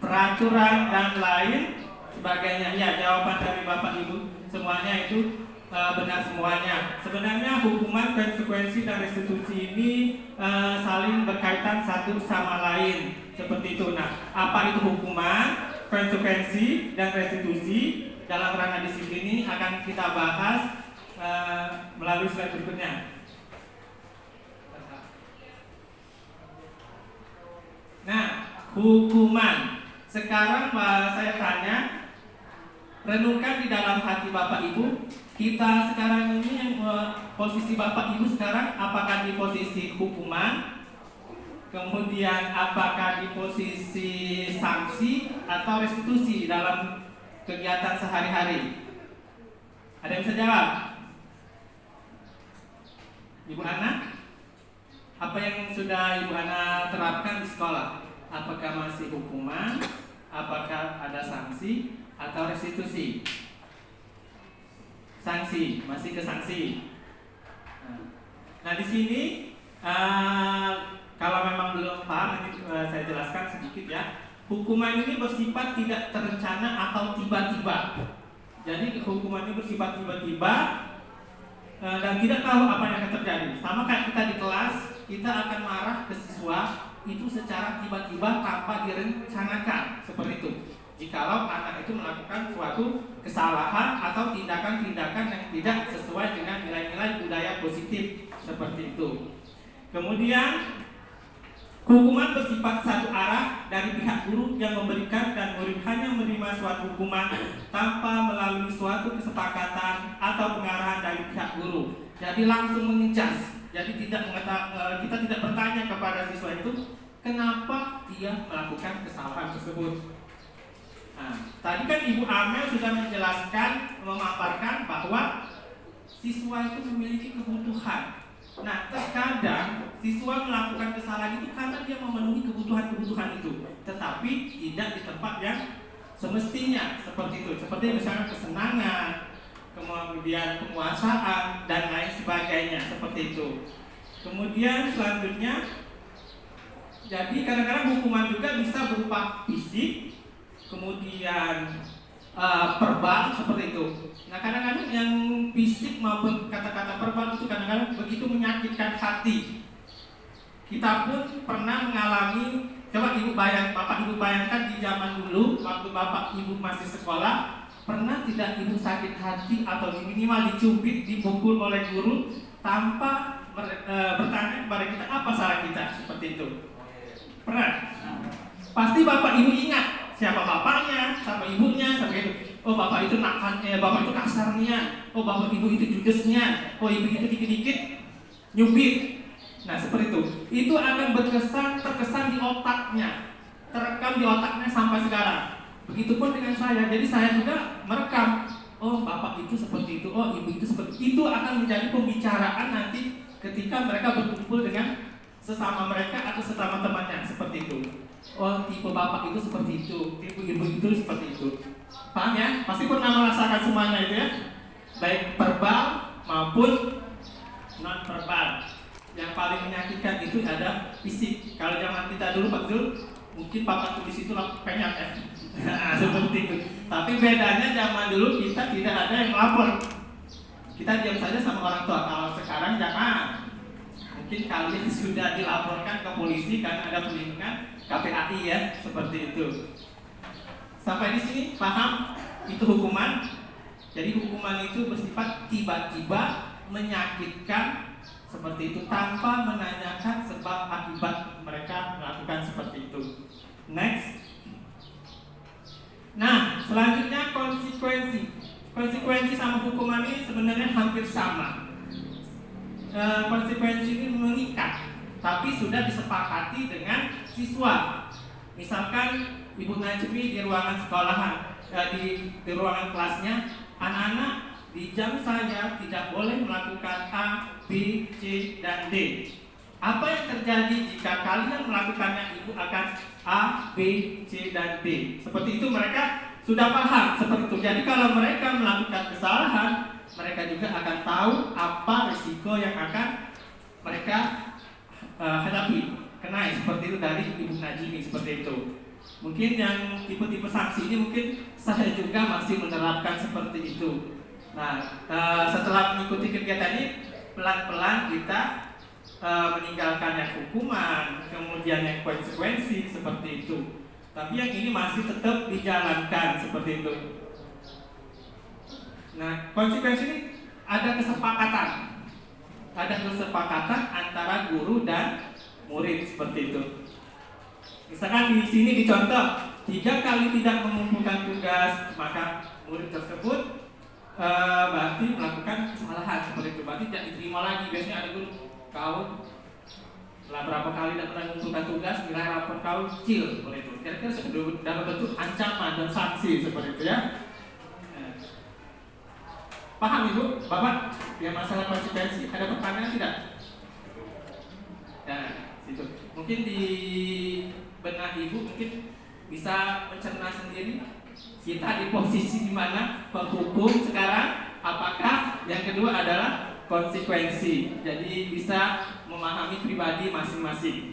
S6: Peraturan dan lain sebagainya. Ya, jawaban dari Bapak Ibu semuanya itu benar semuanya. Sebenarnya hukuman, konsekuensi, dan restitusi ini saling berkaitan satu sama lain. Seperti itu. Nah, apa itu hukuman, konsekuensi, dan restitusi dalam ranah disiplin ini akan kita bahas melalui slide berikutnya. Nah, hukuman. Sekarang saya tanya, renungkan di dalam hati Bapak Ibu, kita sekarang ini posisi Bapak Ibu sekarang apakah di posisi hukuman, kemudian apakah di posisi sanksi atau restitusi dalam kegiatan sehari-hari? Ada yang bisa jawab? Ibu Ana? Apa yang sudah Ibu Ana terapkan di sekolah? Apakah masih hukuman? Apakah ada sanksi atau restitusi? Sanksi, masih ke sanksi. Nah, di sini kalau memang belum paham, nanti saya jelaskan sedikit ya. Hukuman ini bersifat tidak terencana atau tiba-tiba. Jadi hukuman ini bersifat tiba-tiba dan tidak tahu apa yang akan terjadi. Sama kayak kita di kelas, kita akan marah ke siswa itu secara tiba-tiba tanpa direncanakan, seperti itu. Jikalau anak itu melakukan suatu kesalahan atau tindakan-tindakan yang tidak sesuai dengan nilai-nilai budaya positif, seperti itu. Kemudian hukuman bersifat satu arah dari pihak guru yang memberikan, dan murid hanya menerima suatu hukuman tanpa melalui suatu kesepakatan atau pengarahan dari pihak guru. Jadi langsung mengecas. Jadi kita tidak bertanya kepada siswa itu kenapa dia melakukan kesalahan tersebut. Nah, tadi kan Ibu Amel sudah menjelaskan, memaparkan bahwa siswa itu memiliki kebutuhan. Nah, terkadang siswa melakukan kesalahan itu karena dia memenuhi kebutuhan-kebutuhan itu, tetapi tidak di tempat yang semestinya, seperti itu. Seperti misalnya kesenangan, kemudian penguasaan, dan lain sebagainya, seperti itu. Kemudian selanjutnya, jadi kadang-kadang hukuman juga bisa berupa fisik, kemudian verbal, seperti itu. Nah, kadang-kadang yang fisik maupun kata-kata verbal itu kadang-kadang begitu menyakitkan hati. Kita pun pernah mengalami, coba Bapak Ibu bayangkan di zaman dulu waktu Bapak Ibu masih sekolah, pernah tidak Ibu sakit hati atau minimal dicubit, dipukul oleh guru tanpa bertanya kepada kita apa salah kita, seperti itu? Pernah? Pasti Bapak Ibu ingat siapa bapaknya, siapa ibunya, seperti itu. Oh, bapak itu nakalnya, bapak itu kasarnya. Oh, bapak ibu itu judesnya. Oh, ibu itu dikit-dikit nyubit. Nah, seperti itu. Itu akan terkesan di otaknya, terekam di otaknya sampai sekarang. Begitupun dengan saya. Jadi saya juga merekam. Oh, bapak itu seperti itu. Oh, ibu itu seperti itu. Itu akan menjadi pembicaraan nanti ketika mereka berkumpul dengan sesama mereka atau sesama temannya, seperti itu. Oh, tipe bapak itu seperti itu, tipe ibu itu seperti itu. Paham ya? Pasti pernah merasakan semuanya itu ya, baik verbal maupun non verbal. Yang paling menyakitkan itu ada fisik. Kalau zaman kita dulu Pak Zul, mungkin papa tulis itu penyak ya. Seperti itu. Tapi bedanya zaman dulu kita tidak ada yang melapor. Kita diam saja sama orang tua. Kalau sekarang jangan. Mungkin kalian sudah dilaporkan ke polisi karena ada perlindungan KPAI ya, seperti itu. Sampai di sini paham itu hukuman. Jadi hukuman itu bersifat tiba-tiba, menyakitkan seperti itu tanpa menanyakan sebab akibat mereka melakukan seperti itu. Next. Nah, selanjutnya konsekuensi. Konsekuensi sama hukuman ini sebenarnya hampir sama. Konsekuensi ini mengikat, tapi sudah disepakati dengan siswa. Misalkan Ibu Najmi di ruangan sekolahan, di ruangan kelasnya, anak-anak di jam saya tidak boleh melakukan A, B, C, dan D. Apa yang terjadi jika kalian melakukannya? Ibu akan A, B, C, dan D. Seperti itu mereka sudah paham seperti itu. Jadi kalau mereka melakukan kesalahan, mereka juga akan tahu apa risiko yang akan mereka hadapi, kenai seperti itu dari Ibu Najmi seperti itu. Mungkin yang tipe-tipe sanksi ini mungkin saya juga masih menerapkan seperti itu. Nah, setelah mengikuti kegiatan ini, pelan-pelan kita meninggalkan yang hukuman, kemudian yang konsekuensi seperti itu. Tapi yang ini masih tetap dijalankan seperti itu. Nah, konsekuensi ini ada kesepakatan. Ada kesepakatan antara guru dan murid seperti itu. Misalkan di sini dicontoh, 3 kali tidak mengumpulkan tugas, maka murid tersebut berarti melakukan kesalahan seperti itu. Berarti tidak diterima lagi. Biasanya ada guru, kau setelah berapa kali tidak pernah mengumpulkan tugas, nilai rapor kau kecil seperti itu. Kira-kira sudah dalam bentuk ancaman dan sanksi seperti itu ya. Paham Ibu, Bapak? Ya masalah konsekuensi. Ada pertanyaan tidak? Nah, situ. Mungkin di benak Ibu mungkin bisa mencerna sendiri. Kita di posisi di mana penghukum sekarang? Apakah yang kedua adalah konsekuensi? Jadi bisa memahami pribadi masing-masing.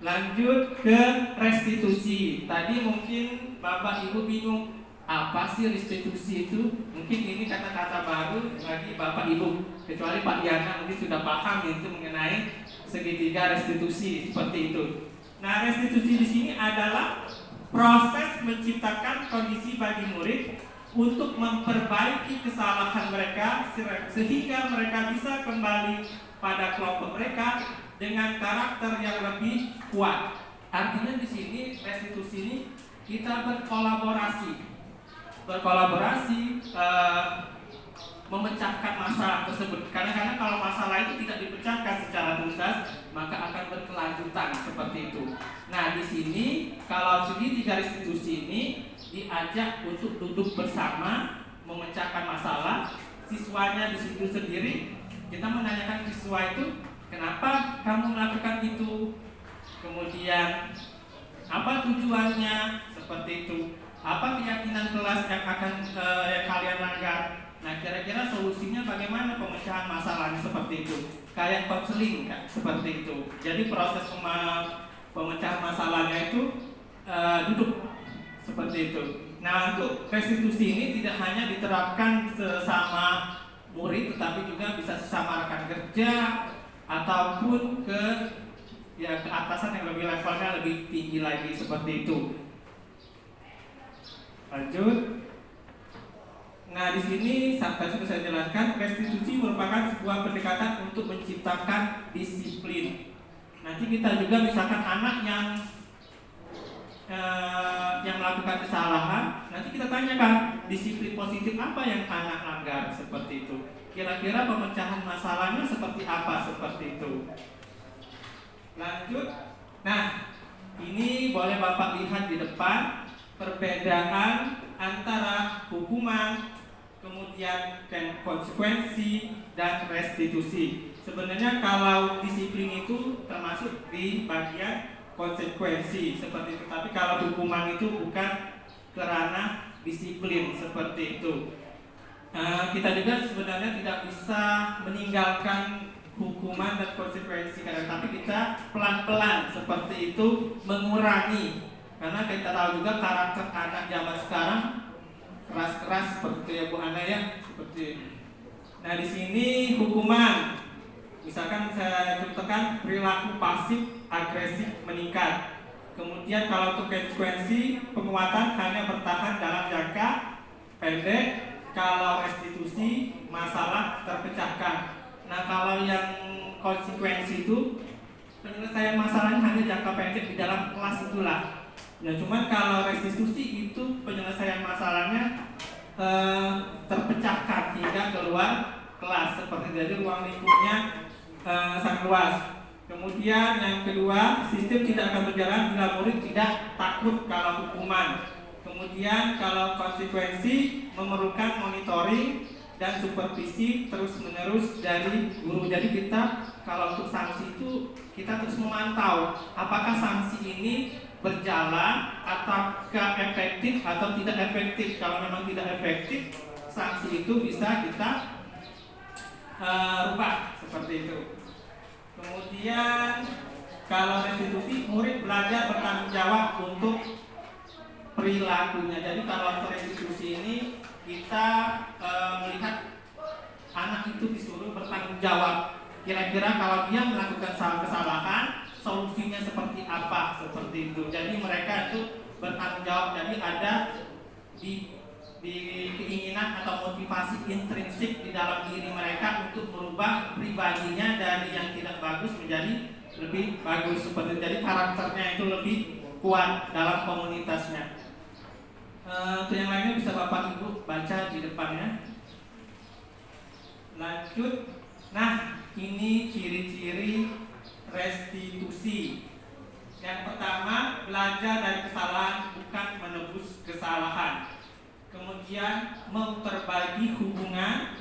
S6: Lanjut ke restitusi. Tadi mungkin Bapak Ibu bingung, apa sih restitusi itu? Mungkin ini kata-kata baru bagi Bapak Ibu, kecuali Pak Yana mungkin sudah paham itu mengenai segitiga restitusi seperti itu. Nah, restitusi di sini adalah proses menciptakan kondisi bagi murid untuk memperbaiki kesalahan mereka sehingga mereka bisa kembali pada kelompok mereka dengan karakter yang lebih kuat. Artinya di sini restitusi ini kita berkolaborasi memecahkan masalah tersebut. Karena kalau masalah itu tidak dipecahkan secara tuntas, maka akan berkelanjutan seperti itu. Nah, di sini kalau segitiga restitusi ini diajak untuk duduk bersama memecahkan masalah. Siswanya di situ sendiri, kita menanyakan siswa itu, kenapa kamu melakukan itu? Kemudian apa tujuannya? Seperti itu. Apa keyakinan kelas yang akan yang kalian langgar? Nah, kira-kira solusinya bagaimana pemecahan masalahnya seperti itu? Kayak konseling kan, seperti itu. Jadi proses pemecahan masalahnya itu duduk seperti itu. Nah, untuk restitusi ini tidak hanya diterapkan sesama murid, tetapi juga bisa sesama rekan kerja ataupun ke atasan yang lebih levelnya lebih tinggi lagi seperti itu. Lanjut. Nah, di sini sampai sudah saya jelaskan, restitusi merupakan sebuah pendekatan untuk menciptakan disiplin. Nanti kita juga misalkan anak yang melakukan kesalahan, nanti kita tanyakan disiplin positif apa yang anak langgar seperti itu. Kira-kira pemecahan masalahnya seperti apa seperti itu. Lanjut. Nah, ini boleh Bapak lihat di depan perbedaan antara hukuman, kemudian konsekuensi dan restitusi. Sebenarnya kalau disiplin itu termasuk di bagian konsekuensi seperti itu. Tapi kalau hukuman itu bukan kerana disiplin seperti itu. Kita juga sebenarnya tidak bisa meninggalkan hukuman dan konsekuensi, tapi kita pelan-pelan seperti itu mengurangi. Karena kita tahu juga karakter anak zaman sekarang keras-keras seperti ya Bu Ana ya, seperti. Nah di sini hukuman, misalkan saya contohkan perilaku pasif agresif meningkat. Kemudian kalau untuk konsekuensi, penguatan hanya bertahan dalam jangka pendek. Kalau restitusi, masalah terpecahkan. Nah kalau yang konsekuensi itu penyelesaian masalahnya hanya jangka pendek di dalam kelas itulah. Nah cuman kalau restitusi itu penyelesaian masalahnya terpecahkan hingga keluar kelas, seperti jadi ruang lingkupnya sangat luas. Kemudian yang kedua, sistem tidak akan berjalan bila murid tidak takut kalau hukuman. Kemudian kalau konsekuensi memerlukan monitoring dan supervisi terus-menerus dari guru. Jadi kita kalau untuk sanksi itu kita terus memantau apakah sanksi ini berjalan ataukah efektif atau tidak efektif. Kalau memang tidak efektif, sanksi itu bisa kita rubah seperti itu. Kemudian kalau restitusi, murid belajar bertanggung jawab untuk perilakunya. Jadi kalau restitusi ini kita melihat anak itu disuruh bertanggung jawab. Kira-kira kalau dia melakukan kesalahan, solusinya seperti apa, seperti itu. Jadi mereka itu bertanggung jawab. Jadi ada di keinginan atau motivasi intrinsik di dalam diri mereka untuk merubah pribadinya dari yang tidak bagus menjadi lebih bagus, seperti jadi karakternya itu lebih kuat dalam komunitasnya. Untuk yang lainnya bisa Bapak Ibu baca di depannya. Lanjut. Nah, ini ciri-ciri restitusi. Yang pertama, belajar dari kesalahan bukan menebus kesalahan. Kemudian memperbaiki hubungan,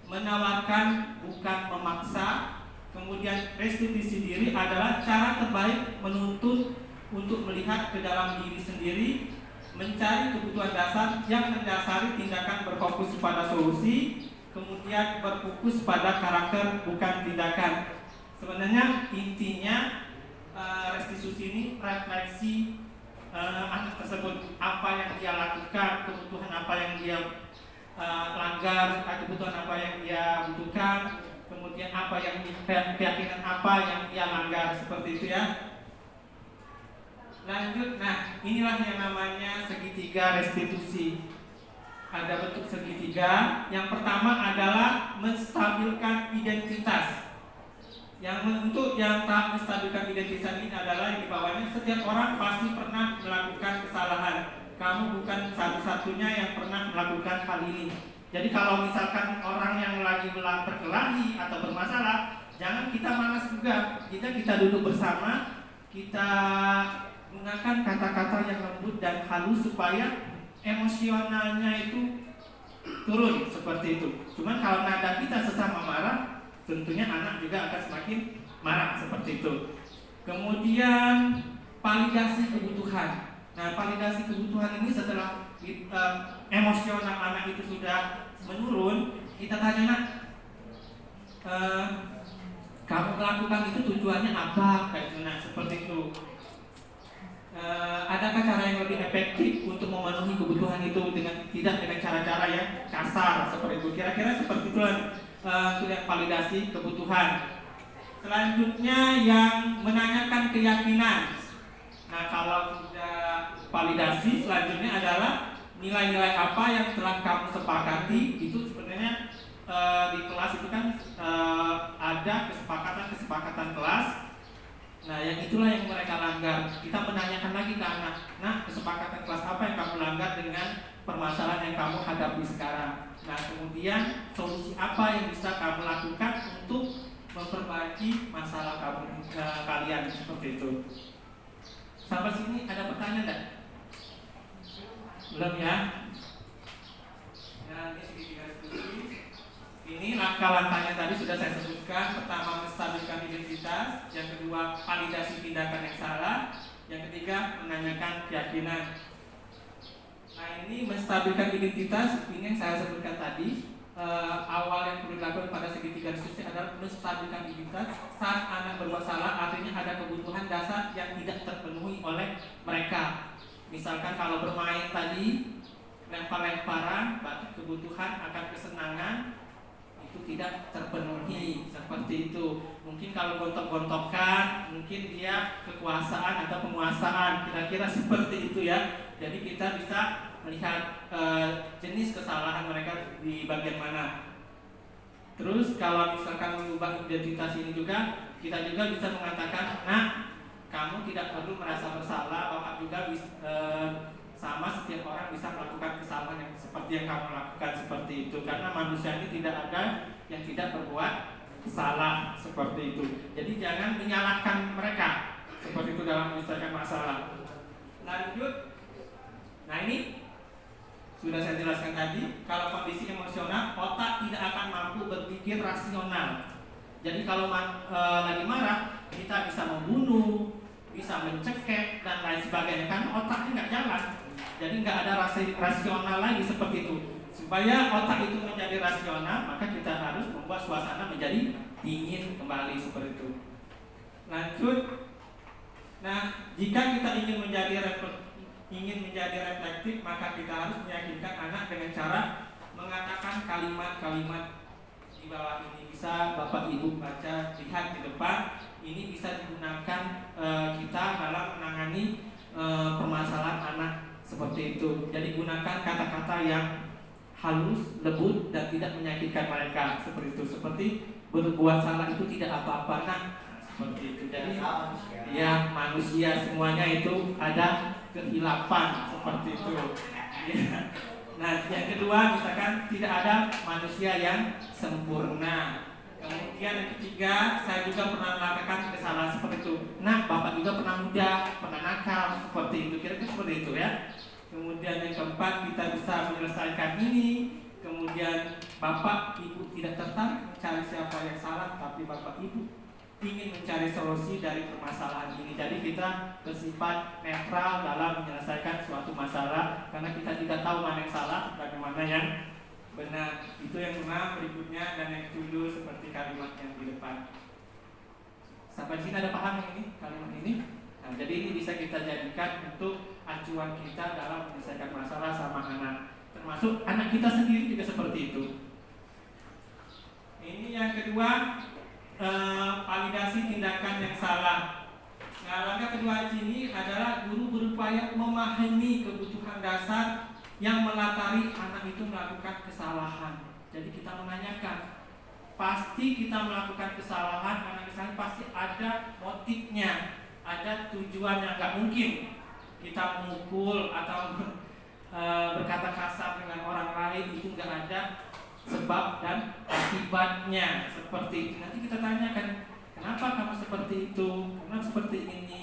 S6: menawarkan bukan memaksa. Kemudian restitusi diri adalah cara terbaik menuntut untuk melihat ke dalam diri sendiri, mencari kebutuhan dasar yang mendasari tindakan berfokus pada solusi, kemudian berfokus pada karakter bukan tindakan. Sebenarnya intinya restitusi ini refleksi anak tersebut, apa yang dia lakukan, kebutuhan apa yang dia langgar, kebutuhan apa yang dia butuhkan, kemudian apa yang keyakinan apa yang dia langgar, seperti itu ya. Lanjut, nah inilah yang namanya segitiga restitusi. Ada bentuk segitiga. Yang pertama adalah menstabilkan identitas. Yang untuk yang tahap menstabilkan identitas ini adalah yang di bawahnya, setiap orang pasti pernah melakukan kesalahan. Kamu bukan satu-satunya yang pernah melakukan hal ini. Jadi kalau misalkan orang yang lagi berkelahi atau bermasalah, jangan kita malas juga. Kita duduk bersama, kita gunakan kata-kata yang lembut dan halus supaya emosionalnya itu turun, seperti itu. Cuman kalau nada kita sesama marah, tentunya anak juga akan semakin marah, seperti itu. Kemudian validasi kebutuhan. Nah, validasi kebutuhan ini setelah emosional anak itu sudah menurun, kita tanya, nak, kamu melakukan itu tujuannya apa? Kayak gitu, nah, seperti itu. Adakah cara yang lebih efektif untuk memenuhi kebutuhan itu tidak dengan cara-cara yang kasar seperti itu? Kira-kira seperti itu yang validasi kebutuhan. Selanjutnya yang menanyakan keyakinan. Nah, kalau sudah validasi, selanjutnya adalah nilai-nilai apa yang telah kamu sepakati. Itu sebenarnya di kelas itu kan ada kesepakatan kelas. Nah, yang itulah yang mereka langgar. Kita menanyakan lagi ke anak, nah, kesepakatan kelas apa yang kamu langgar dengan permasalahan yang kamu hadapi sekarang. Nah, kemudian solusi apa yang bisa kamu lakukan untuk memperbaiki masalah kalian, seperti itu. Sampai sini ada pertanyaan enggak? Belum ya? Nah, ini sedikit diskusi. Ini langkah langkah-langkahnya tadi sudah saya sebutkan. Pertama, menstabilkan identitas. Yang kedua, validasi tindakan yang salah. Yang ketiga, menanyakan keyakinan. Nah, ini menstabilkan identitas, ini yang saya sebutkan tadi. Awal yang perlu dilakukan pada segitiga diskusi adalah menstabilkan identitas. Saat anak berbuat salah, artinya ada kebutuhan dasar yang tidak terpenuhi oleh mereka. Misalkan kalau bermain tadi, lempar-lemparan, berarti kebutuhan akan kesenangan itu tidak terpenuhi, seperti itu. Mungkin kalau gontok-gontokan, mungkin dia kekuasaan atau penguasaan, kira-kira seperti itu ya. Jadi kita bisa melihat jenis kesalahan mereka di bagian mana. Terus kalau misalkan mengubah identitas ini juga, kita juga bisa mengatakan, nah, kamu tidak perlu merasa bersalah, bahwa juga sama setiap orang bisa melakukan kesalahan yang seperti yang kamu lakukan, seperti itu. Karena manusia ini tidak ada yang tidak berbuat salah, seperti itu. Jadi jangan menyalahkan mereka, seperti itu dalam menyelesaikan masalah. Lanjut. Nah, ini sudah saya jelaskan tadi. Kalau kondisi emosional, otak tidak akan mampu berpikir rasional. Jadi kalau lagi marah, kita bisa membunuh, bisa mencekik dan lain sebagainya, kan otaknya nggak jalan. Jadi nggak ada rasional lagi seperti itu. Supaya otak itu menjadi rasional, maka kita harus membuat suasana menjadi dingin kembali, seperti itu. Lanjut. Nah, jika kita ingin menjadi reflektif, maka kita harus meyakinkan anak dengan cara mengatakan kalimat-kalimat di bawah ini. Bisa Bapak Ibu baca, lihat di depan. Ini bisa digunakan kita dalam menangani permasalahan anak, seperti itu. Jadi gunakan kata-kata yang halus, lembut, dan tidak menyakitkan mereka, seperti itu. Seperti berbuat salah itu tidak apa-apa, nah, seperti itu. Jadi ya, manusia semuanya itu ada kehilapan, seperti itu. Ya. Nah, yang kedua, misalkan tidak ada manusia yang sempurna. Kemudian yang ketiga, saya juga pernah melakukan kesalahan seperti itu. Nah, Bapak juga pernah muda, pernah nakal, seperti itu. Kira-kira seperti itu ya. Kemudian yang keempat, kita bisa menyelesaikan ini. Kemudian Bapak Ibu tidak tertarik mencari siapa yang salah, tapi Bapak Ibu ingin mencari solusi dari permasalahan ini. Jadi kita bersifat netral dalam menyelesaikan suatu masalah, karena kita tidak tahu mana yang salah, bagaimana yang benar. Itu yang keenam. Berikutnya dan yang ketujuh, seperti kalimat yang di depan. Sampai sini ada paham yang ini, kalimat ini? Nah, jadi ini bisa kita jadikan untuk acuan kita dalam menyelesaikan masalah sama anak. Termasuk anak kita sendiri juga seperti itu. Ini yang kedua, validasi tindakan yang salah. Nah, langkah kedua di sini adalah guru berupaya memahami kebutuhan dasar yang melatari anak itu melakukan kesalahan. Jadi kita menanyakan, pasti kita melakukan kesalahan, anak kesalahan pasti ada motifnya, ada tujuan yang nggak mungkin kita memukul atau berkata kasar dengan orang lain, itu nggak ada sebab dan akibatnya, seperti itu. Nanti kita tanyakan, kenapa kamu seperti itu, kenapa seperti ini,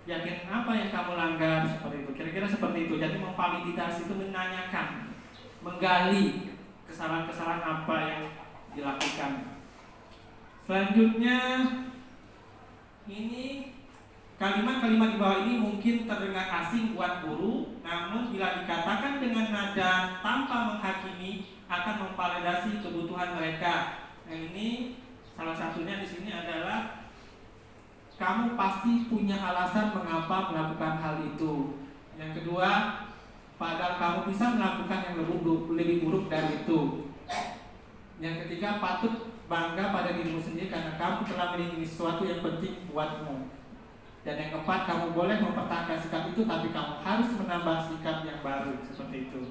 S6: yakin apa yang kamu langgar, seperti itu. Kira-kira seperti itu. Jadi memvalidasi itu menanyakan, menggali kesalahan-kesalahan apa yang dilakukan. Selanjutnya, ini kalimat-kalimat di bawah ini mungkin terdengar asing buat guru, namun bila dikatakan dengan nada tanpa menghakimi akan memvalidasi kebutuhan mereka. Nah, ini salah satunya di sini adalah, kamu pasti punya alasan mengapa melakukan hal itu. Yang kedua, padahal kamu bisa melakukan yang lebih buruk dari itu. Yang ketiga, patut bangga pada dirimu sendiri karena kamu telah melindungi sesuatu yang penting buatmu. Dan yang keempat, kamu boleh mempertahankan sikap itu, tapi kamu harus menambah sikap yang baru, seperti itu.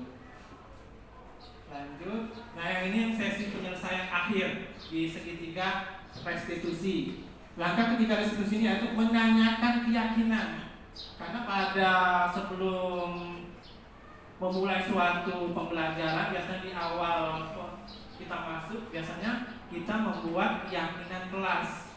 S6: Lanjut. Nah, yang ini yang sesi penyelesaian akhir di segitiga restitusi. Langkah ketiga restitusi ini yaitu menanyakan keyakinan. Karena pada sebelum memulai suatu pembelajaran, biasanya di awal kita masuk, biasanya kita membuat keyakinan kelas.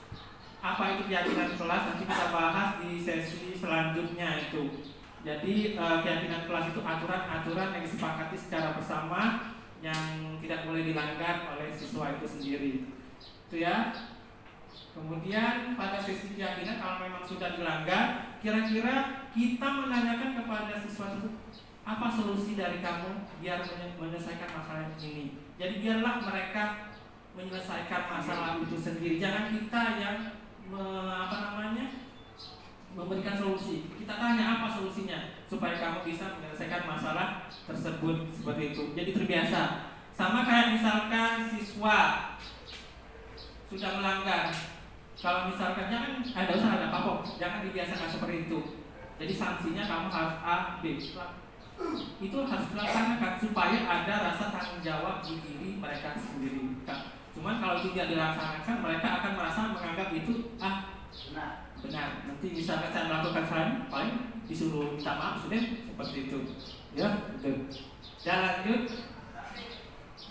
S6: Apa itu keyakinan kelas? Nanti kita bahas di sesi selanjutnya itu. Jadi keyakinan kelas itu aturan-aturan yang disepakati secara bersama yang tidak boleh dilanggar oleh siswa itu sendiri. Itu ya. Kemudian pada sesi keyakinan kalau memang sudah dilanggar, kira-kira kita menanyakan kepada siswa itu, apa solusi dari kamu biar menyelesaikan masalah ini. Jadi biarlah mereka menyelesaikan masalah itu sendiri. Jangan kita yang memberikan solusi. Kita tanya apa solusinya supaya kamu bisa menyelesaikan masalah tersebut, seperti itu. Jadi terbiasa. Sama kayak misalkan siswa sudah melanggar. Kalau misalkan jangan ada apa-apa, jangan dibiasakan seperti itu. Jadi sanksinya kamu harus A, B. Itu harus dilaksanakan supaya ada rasa tanggung jawab di diri mereka sendiri. Cuman kalau tidak dilaksanakan, mereka akan merasa menganggap itu benar. Nanti misalkan saya melakukan salah, paling disuruh minta maaf sudah, seperti itu. Ya, betul. Dan lanjut.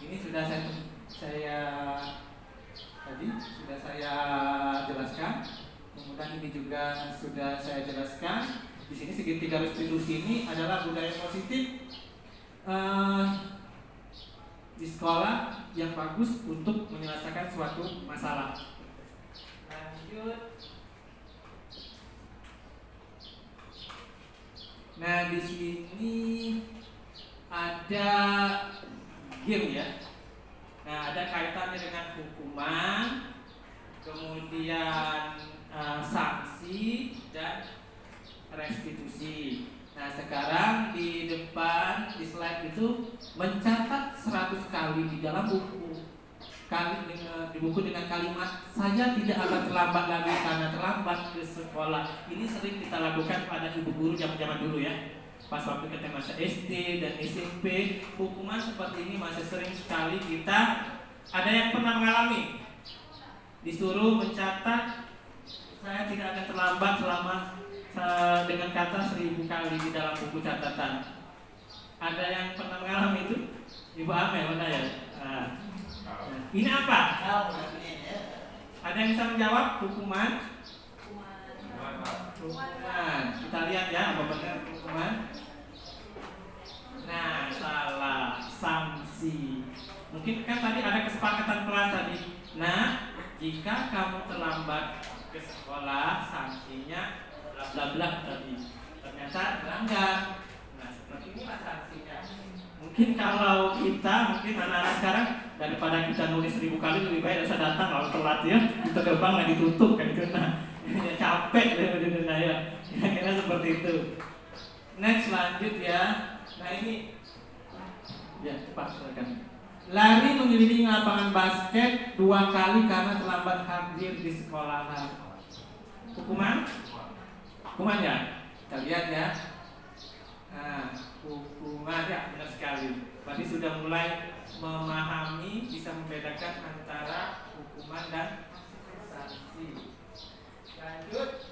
S6: Ini sudah saya jelaskan. Kemudian ini juga sudah saya jelaskan. Di sini segitiga restitusi ini adalah budaya positif di sekolah yang bagus untuk menyelesaikan suatu masalah. Lanjut. Nah, di sini ada game ya. Nah, ada kaitannya dengan hukuman, kemudian sanksi dan restitusi. Nah, sekarang di depan di slide itu mencatat 100 kali di dalam buku. Di buku dengan kalimat saya tidak akan terlambat lagi karena terlambat ke sekolah. Ini sering kita lakukan pada ibu guru zaman dulu ya. Pas waktu kita masa SD dan SMP, hukuman seperti ini masih sering sekali kita. Ada yang pernah mengalami disuruh mencatat saya tidak akan terlambat selama dengan kata 1000 kali di dalam buku catatan. Ada yang pernah mengalami itu? Ibu Amel, mana ya? Ini apa? Ada yang bisa menjawab? Hukuman. Kita lihat ya, apa benar hukuman? Nah, salah. Sanksi. Mungkin kan tadi ada kesepakatan kelas tadi. Nah, jika kamu terlambat ke sekolah, sanksinya bla bla bla tadi. Ternyata melanggar. Nah, seperti inilah sanksinya. Mungkin kalau mungkin anak-anak sekarang daripada kita nulis 1000 kali lebih baik usah datang kalau telat ya. Kita gerbang lagi tutup kayak gitu. Nah, capek deh ya. Kira-kira seperti itu. Next, lanjut ya. Nah, ini ya, Pak, silakan. Lari mengelilingi lapangan basket 2 kali karena terlambat hadir di sekolahan. Hukuman? Hukuman ya? Kita lihat ya. Nah, hukuman ya, benar sekali. Berarti sudah mulai memahami, bisa membedakan antara hukuman dan sanksi. Lanjut.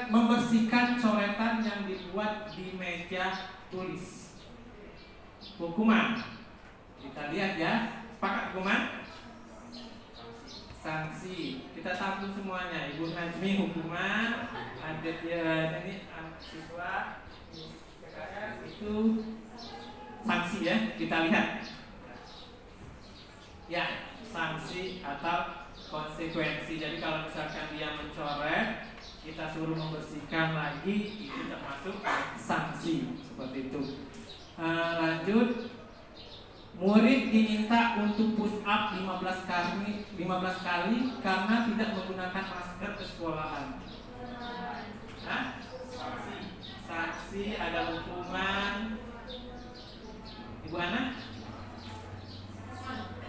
S6: Membersihkan coretan yang dibuat di meja tulis. Hukuman. Kita lihat ya. Sepakat hukuman? Sanksi. Kita tampil semuanya. Ibu Najmi hukuman. Ada ini siswa. Itu sanksi ya. Kita lihat. Ya, sanksi atau konsekuensi. Jadi kalau misalkan dia mencoret, kita suruh membersihkan lagi, itu termasuk sanksi seperti itu. Lanjut. Murid diminta untuk push up 15 kali karena tidak menggunakan masker ke sekolahan. Sanksi ada hukuman. Ibu Ana?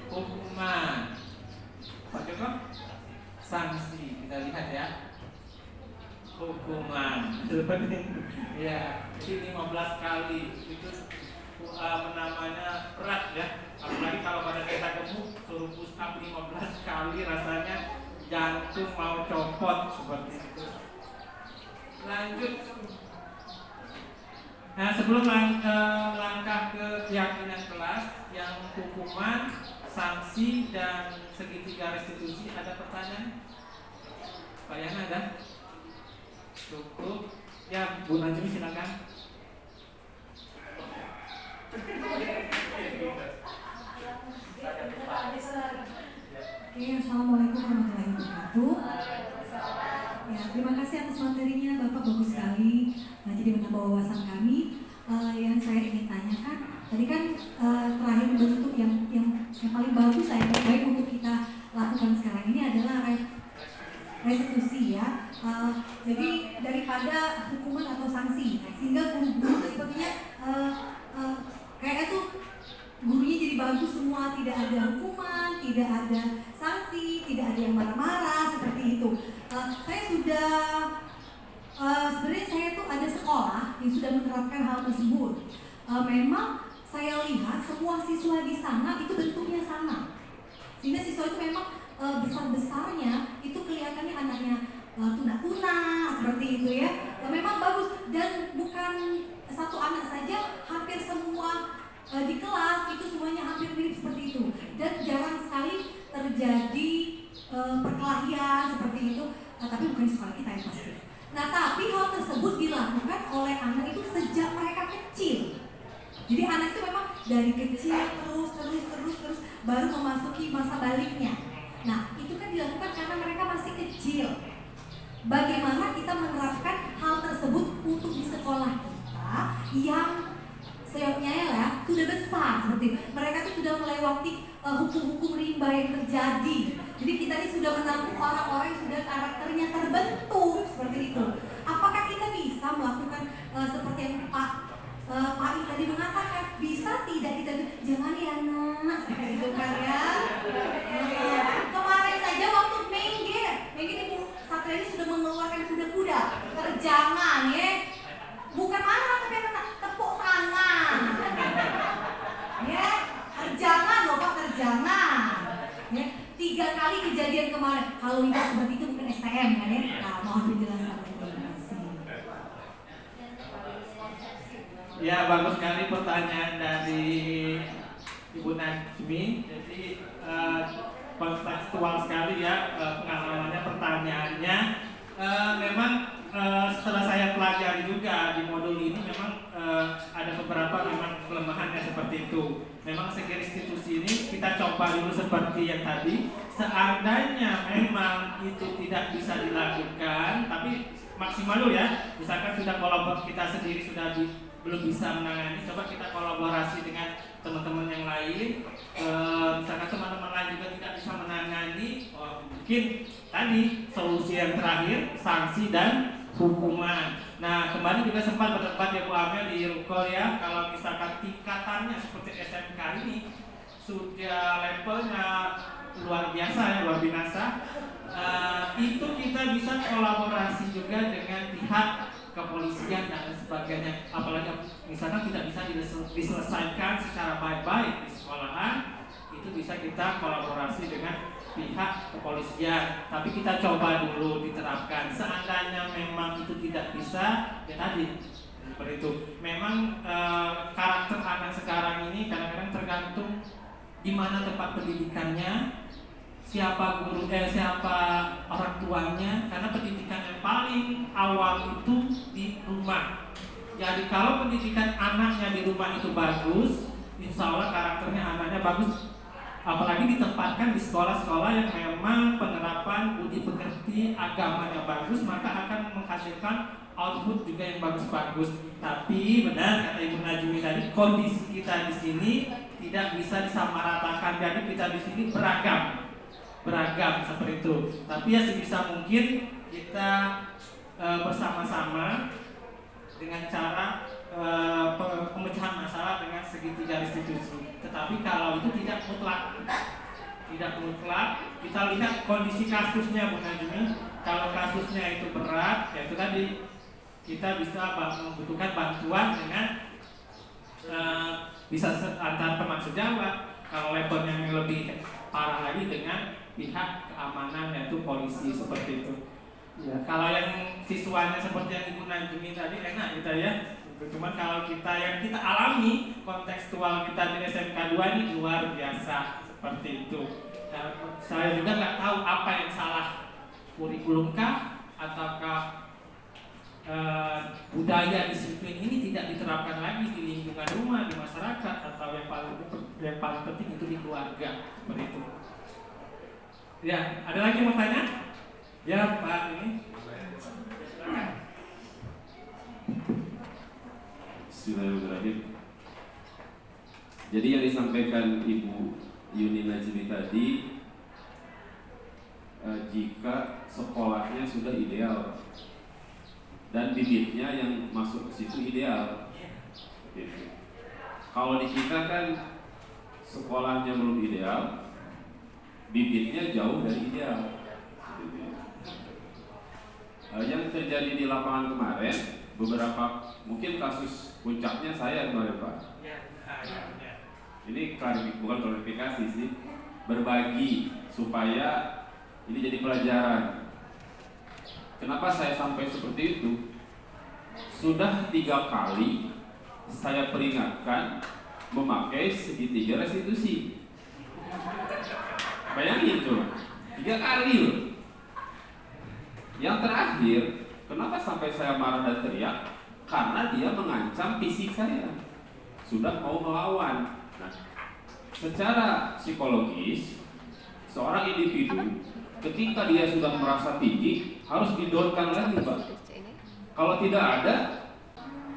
S6: Hukuman. Pak Joko? Sanksi. Kita lihat ya. Hukuman. Ya, jadi 15 kali itu namanya berat ya. Apalagi kalau pada kita gemuk suruh push up 15 kali rasanya jantung mau copot seperti itu. Lanjut. Nah, sebelum langkah ke keyakinan kelas yang hukuman, sanksi dan segitiga restitusi, ada pertanyaan? Pak Yana ada? Cukup. Ya, Bu Najmi silakan.
S4: Oke, Assalamualaikum warahmatullahi wabarakatuh. Ya, terima kasih atas materinya Bapak, bagus sekali. Jadi menambah wawasan kami. Yang saya ingin tanyakan, tadi kan terakhir bentuk yang paling bagus saya baik untuk kita lakukan sekarang ini adalah restitusi ya. Jadi daripada hukuman atau sanksi, sehingga guru-guru sepertinya kayak itu gurunya jadi bagus semua, tidak ada hukuman, tidak ada sanksi, tidak ada yang marah-marah seperti itu. Saya sudah sebenarnya saya tuh ada sekolah yang sudah menerapkan hal tersebut. Memang saya lihat semua siswa di sana itu bentuknya sama, sehingga siswa itu memang besar-besarnya itu kelihatannya anaknya tuna-tuna seperti itu ya. Memang bagus, dan bukan satu anak saja, hampir semua di kelas itu semuanya hampir mirip seperti itu, dan jarang sekali terjadi perkelahian seperti itu, tapi bukan di sekolah kita yang pasti. Nah, tapi hal tersebut dilakukan oleh anak itu sejak mereka kecil. Jadi anak itu memang dari kecil terus baru memasuki masa baliknya. Nah, itu kan dilakukan karena mereka masih kecil. Bagaimana kita menerapkan hal tersebut untuk di sekolah kita yang seyogyanya ya sudah besar seperti itu. Mereka itu sudah melewati hukum-hukum rimba yang terjadi. Jadi kita ini sudah menampung orang-orang yang sudah karakternya terbentuk seperti itu. Apakah kita bisa melakukan seperti yang Pak I tadi mengatakan? Bisa tidak kita jangan ya nak seperti itu kan ya. Kemarin saja waktu minggir Ibu Satria ini sudah mengeluarkan kuda-kuda terjangan ya. Bukan marah tapi anak tepuk tangan. Ya, terjangan loh Pak, terjangan. Ya, 3 kali kejadian kemarin. Kalau itu seperti itu mungkin STM kan ya. Nah, mohon penjelasan. Terima kasih.
S6: Ya, bagus sekali pertanyaan dari Ibu Najmi. Jadi kontekstual sekali ya pengalamannya, pertanyaannya. Memang setelah saya pelajari juga di modul ini memang ada beberapa memang kelemahannya seperti itu. Memang segi restitusi ini kita coba dulu seperti yang tadi. Seandainya memang itu tidak bisa dilakukan, tapi maksimal dulu ya. Misalkan sudah kita sendiri sudah belum bisa menangani, coba kita kolaborasi dengan teman-teman yang lain. Misalkan teman-teman lain juga tidak bisa menangani, mungkin tadi solusi yang terakhir sanksi dan hukuman. Nah, kemarin juga sempat berdebat ya Bu Amel di Rukol ya, kalau misalkan tingkatannya seperti SMK ini sudah levelnya luar biasa ya, luar binasa, itu kita bisa kolaborasi juga dengan pihak kepolisian dan sebagainya. Apalagi misalkan tidak bisa diselesaikan secara baik-baik di sekolahan, itu bisa kita kolaborasi dengan pihak kepolisian. Tapi kita coba dulu diterapkan. Seandainya memang itu tidak bisa, ya tadi seperti itu. Memang karakter anak sekarang ini kadang-kadang tergantung di mana tempat pendidikannya, siapa guru, siapa orang tuanya. Karena pendidikan yang paling awal itu di rumah. Jadi kalau pendidikan anaknya di rumah itu bagus, insya Allah karakternya anaknya bagus. Apalagi ditempatkan di sekolah-sekolah yang memang penerapan budi pekerti agamanya bagus, maka akan menghasilkan output juga yang bagus-bagus. Tapi benar kata Ibu Najmi tadi, kondisi kita di sini tidak bisa disamaratakan. Jadi kita di sini beragam seperti itu. Tapi ya sebisa mungkin kita bersama-sama dengan cara pemecahan masalah dengan segitiga restitusi. Tetapi kalau itu tidak mutlak, kita lihat kondisi kasusnya Bu Najmi. Kalau kasusnya itu berat, ya itu tadi kita bisa membutuhkan bantuan dengan bisa antar teman sejawat. Kalau levelnya yang lebih parah lagi dengan pihak keamanan yaitu polisi seperti itu. Ya, kalau yang siswanya seperti yang Ibu Najmi tadi enak gitu ya. Cuman kalau kita yang kita alami kontekstual kita di SMK 2 ini luar biasa seperti itu. Nah, saya juga nggak tahu apa yang salah, kurikulum kah ataukah budaya disiplin ini tidak diterapkan lagi di lingkungan rumah, di masyarakat, atau yang paling penting itu di keluarga seperti itu. Ya, ada lagi yang mau tanya? Ya, Pak ini.
S7: Bismillahirrahmanirrahim. Jadi yang disampaikan Ibu Yuni Najmi tadi, jika sekolahnya sudah ideal dan bibitnya yang masuk ke situ ideal. Gitu. Kalau di kita kan sekolahnya belum ideal, bibitnya jauh dari ideal. Gitu. Yang terjadi di lapangan kemarin, beberapa mungkin kasus puncaknya saya kemarin Pak. Ini bukan klarifikasi sih, berbagi supaya ini jadi pelajaran. Kenapa saya sampai seperti itu? Sudah 3 kali saya peringatkan memakai segitiga restitusi. Bayangin tuh, 3 kali loh. Yang terakhir, kenapa sampai saya marah dan teriak? Karena dia mengancam fisik saya. Sudah mau melawan. Nah, secara psikologis, seorang individu ketika dia sudah merasa tinggi harus didorkan lagi, Pak. Kalau tidak ada,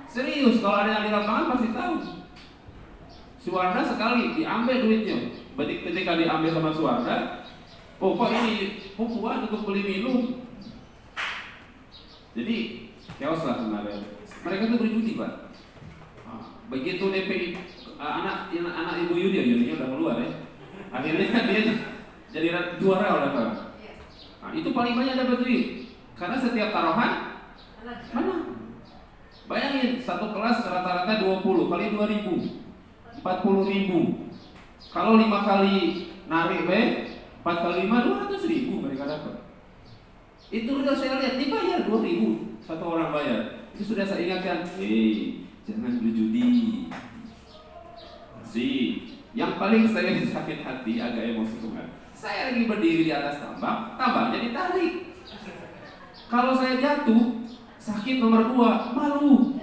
S7: serius, kalau ada yang di lapangan pasti tahu. Suwarda sekali diambil duitnya. Ketika diambil sama Suwarda, oh Pak ini pupuan untuk beli minum. Jadi chaos lah kemarin. Mereka tuh berjudi Pak. Begitu DPI anak Ibu Yuni udah keluar ya. Akhirnya kan dia jadi juara oleh Pak. Nah, itu paling banyak dapat duit. Karena setiap taruhan mana? Bayangin satu kelas rata-rata 20 kali 2.000, 40.000. Kalau 5 kali narik 4 kali 5 200.000 mereka dapat. Itu udah saya lihat dibayar 2.000 satu orang bayar. Itu sudah saya ingatkan, jangan berjudi. Yang paling saya sakit hati, agak emosi kemarin. Saya lagi berdiri di atas tambangnya ditarik. Kalau saya jatuh, sakit nomor 2, malu.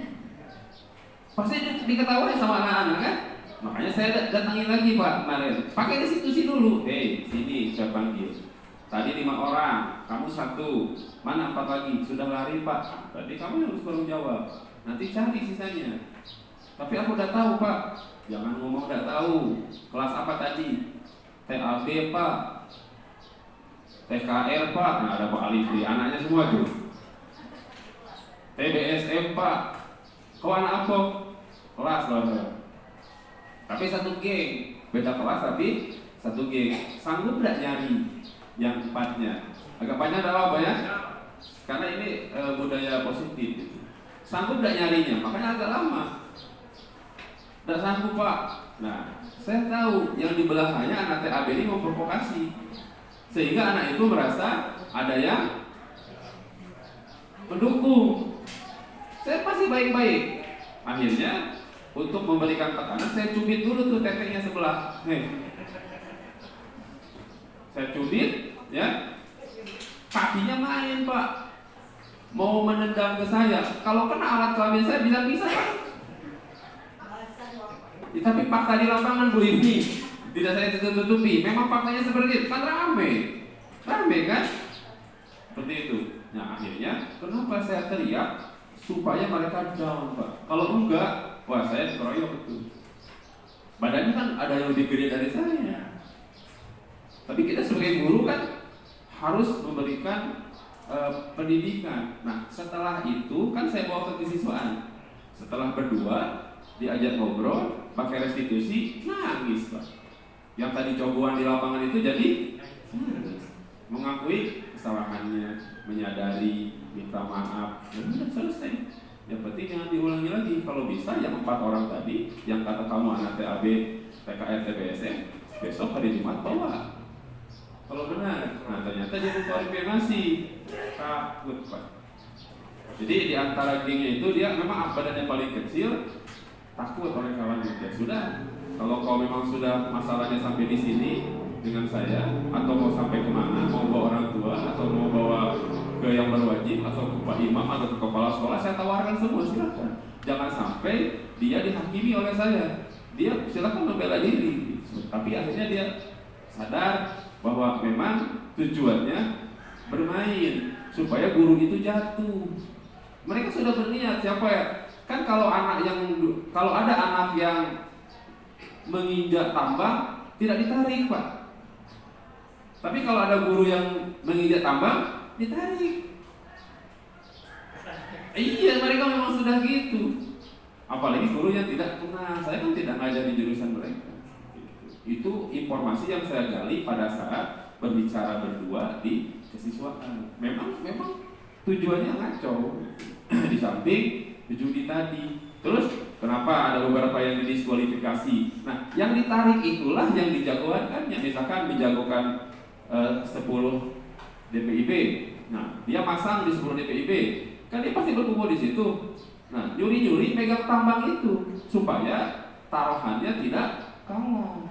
S7: Pasti diketawain sama anak-anak kan? Makanya saya datangin lagi Pak kemarin. Pakai restitusi dulu. Sini saya panggil. Tadi 5 orang, kamu 1. Mana 4 lagi? Sudah lari Pak. Berarti kamu harus bertanggung jawab. Nanti cari sisanya. Tapi aku udah tahu Pak. Jangan ngomong udah tahu. Kelas apa tadi? TAB Pak. TKR Pak. Nah ada Pak Alifri, anaknya semua tuh. TBSM Pak. Kau anak apa? Kelas loh. Tapi satu geng. Beda kelas tapi satu geng. Sanggup gak nyari yang 4-nya? Agak panjang adalah apa ya? Karena ini budaya positif gitu. Sanggup gak nyarinya? Makanya agak lama. Gak sanggup Pak. Nah, saya tahu yang di belakangnya anak TAB ini memprovokasi, sehingga anak itu merasa ada yang mendukung. Saya masih baik-baik. Akhirnya untuk memberikan tekanan, saya cubit dulu tuh tetenya sebelah. Saya cubit, ya. Kakinya main Pak. Mau menendang ke saya. Kalau kena alat kelamin saya bisa-bisa Pak. Ya, tapi fakta di lapangan Bu ini tidak saya tutup-tutupi. Memang faktanya seperti itu. Kan rame kan? Seperti itu. Nah akhirnya kenapa saya teriak supaya mereka down Pak. Kalau enggak, wah saya dikeroyok itu. Badannya kan ada yang lebih gede dari saya. Tapi kita sebagai guru kan harus memberikan pendidikan. Nah setelah itu kan saya bawa ke kesiswaan. Setelah berdua diajak ngobrol, pakai restitusi, nangis Pak. Yang tadi cobokan di lapangan itu jadi mengakui kesalahannya, menyadari, minta maaf, dan sudah selesai. Yang penting jangan diulangi lagi. Kalau bisa yang 4 orang tadi, yang kata kamu anak TAB, TKR, TBSM, besok hari Jumat bawa. Kalau benar, nah ternyata dia mengklarifikasi, takut Pak. Jadi di antara gengnya itu dia memang badannya paling kecil, takut oleh kawannya. Ya sudah, kalau kau memang sudah masalahnya sampai di sini dengan saya, atau mau sampai kemana, mau bawa orang tua, atau mau bawa ke yang berwajib, atau ke Pak Imam, atau ke kepala sekolah, saya tawarkan semua, silakan. Jangan sampai dia dihakimi oleh saya. Dia silakan membela diri. Tapi akhirnya dia sadar, bahwa memang tujuannya bermain supaya guru itu jatuh. Mereka sudah berniat, siapa ya? Kan kalau ada anak yang menginjak tambang tidak ditarik, Pak. Tapi kalau ada guru yang menginjak tambang ditarik. Iya, mereka memang sudah gitu. Apalagi guru yang tidak pernah, saya kan tidak ngajar di jurusan mereka. Itu informasi yang saya gali pada saat berbicara berdua di kesiswaan. Memang tujuannya ngaco. Di samping judi tadi. Terus kenapa ada beberapa yang didiskualifikasi? Nah, yang ditarik itulah yang dijagokan kan, yang misalkan menjagokan 10 DPIB. Nah, dia masang di 10 DPIB. Kan dia pasti berkumpul di situ. Nah, nyuri-nyuri megang tambang itu supaya taruhannya tidak kalah.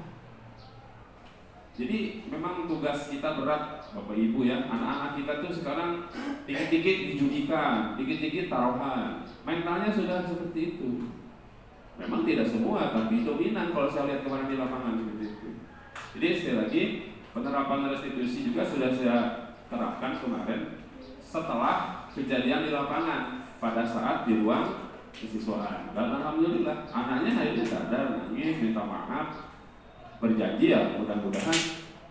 S7: Jadi memang tugas kita berat, Bapak Ibu ya. Anak-anak kita tuh sekarang dikit-dikit dijudikan, dikit-dikit taruhan. Mentalnya sudah seperti itu. Memang tidak semua, tapi dominan kalau saya lihat kemarin di lapangan seperti itu. Jadi sekali lagi, penerapan restitusi juga sudah saya terapkan kemarin setelah kejadian di lapangan pada saat di ruang kesiswaan. Dan alhamdulillah anaknya akhirnya sadar, nangis, minta maaf, berjanji ya mudah-mudahan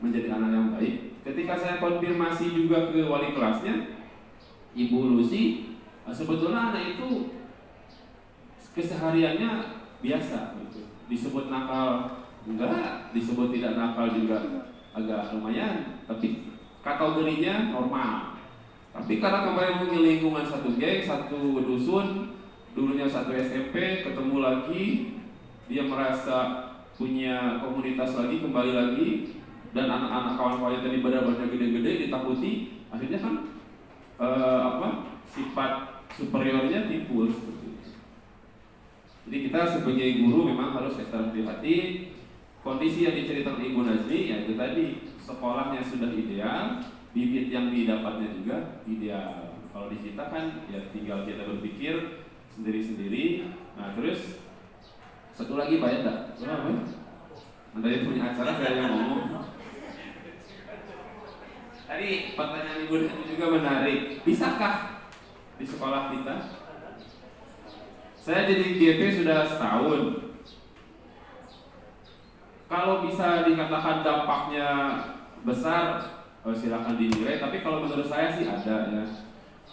S7: menjadi anak yang baik. Ketika saya konfirmasi juga ke wali kelasnya, Ibu Lucy, sebetulnya anak itu kesehariannya biasa gitu. Disebut nakal enggak, disebut tidak nakal juga agak lumayan, tapi kategorinya normal. Tapi karena kemarin punya lingkungan satu geng, satu dusun, dulunya satu SMP, ketemu lagi, dia merasa punya komunitas lagi, kembali lagi, dan anak-anak kawan-kawannya tadi badannya gede-gede, ditakuti, akhirnya kan sifat superiornya timbul seperti itu. Jadi kita sebagai guru memang harus ekstra hati-hati. Kondisi yang diceritakan Ibu Nazmi, ya itu tadi, sekolahnya sudah ideal, bibit yang didapatnya juga ideal. Kalau di kita kan ya tinggal kita berpikir sendiri-sendiri. Nah terus satu lagi bayar enggak? Anda yang punya acara, saya yang ngomong. Tadi pertanyaan Ibu itu juga menarik. Bisakah di sekolah kita? Saya jadi GP sudah setahun. Kalau bisa dikatakan dampaknya besar, silakan dinilai. Tapi kalau menurut saya sih ada ya.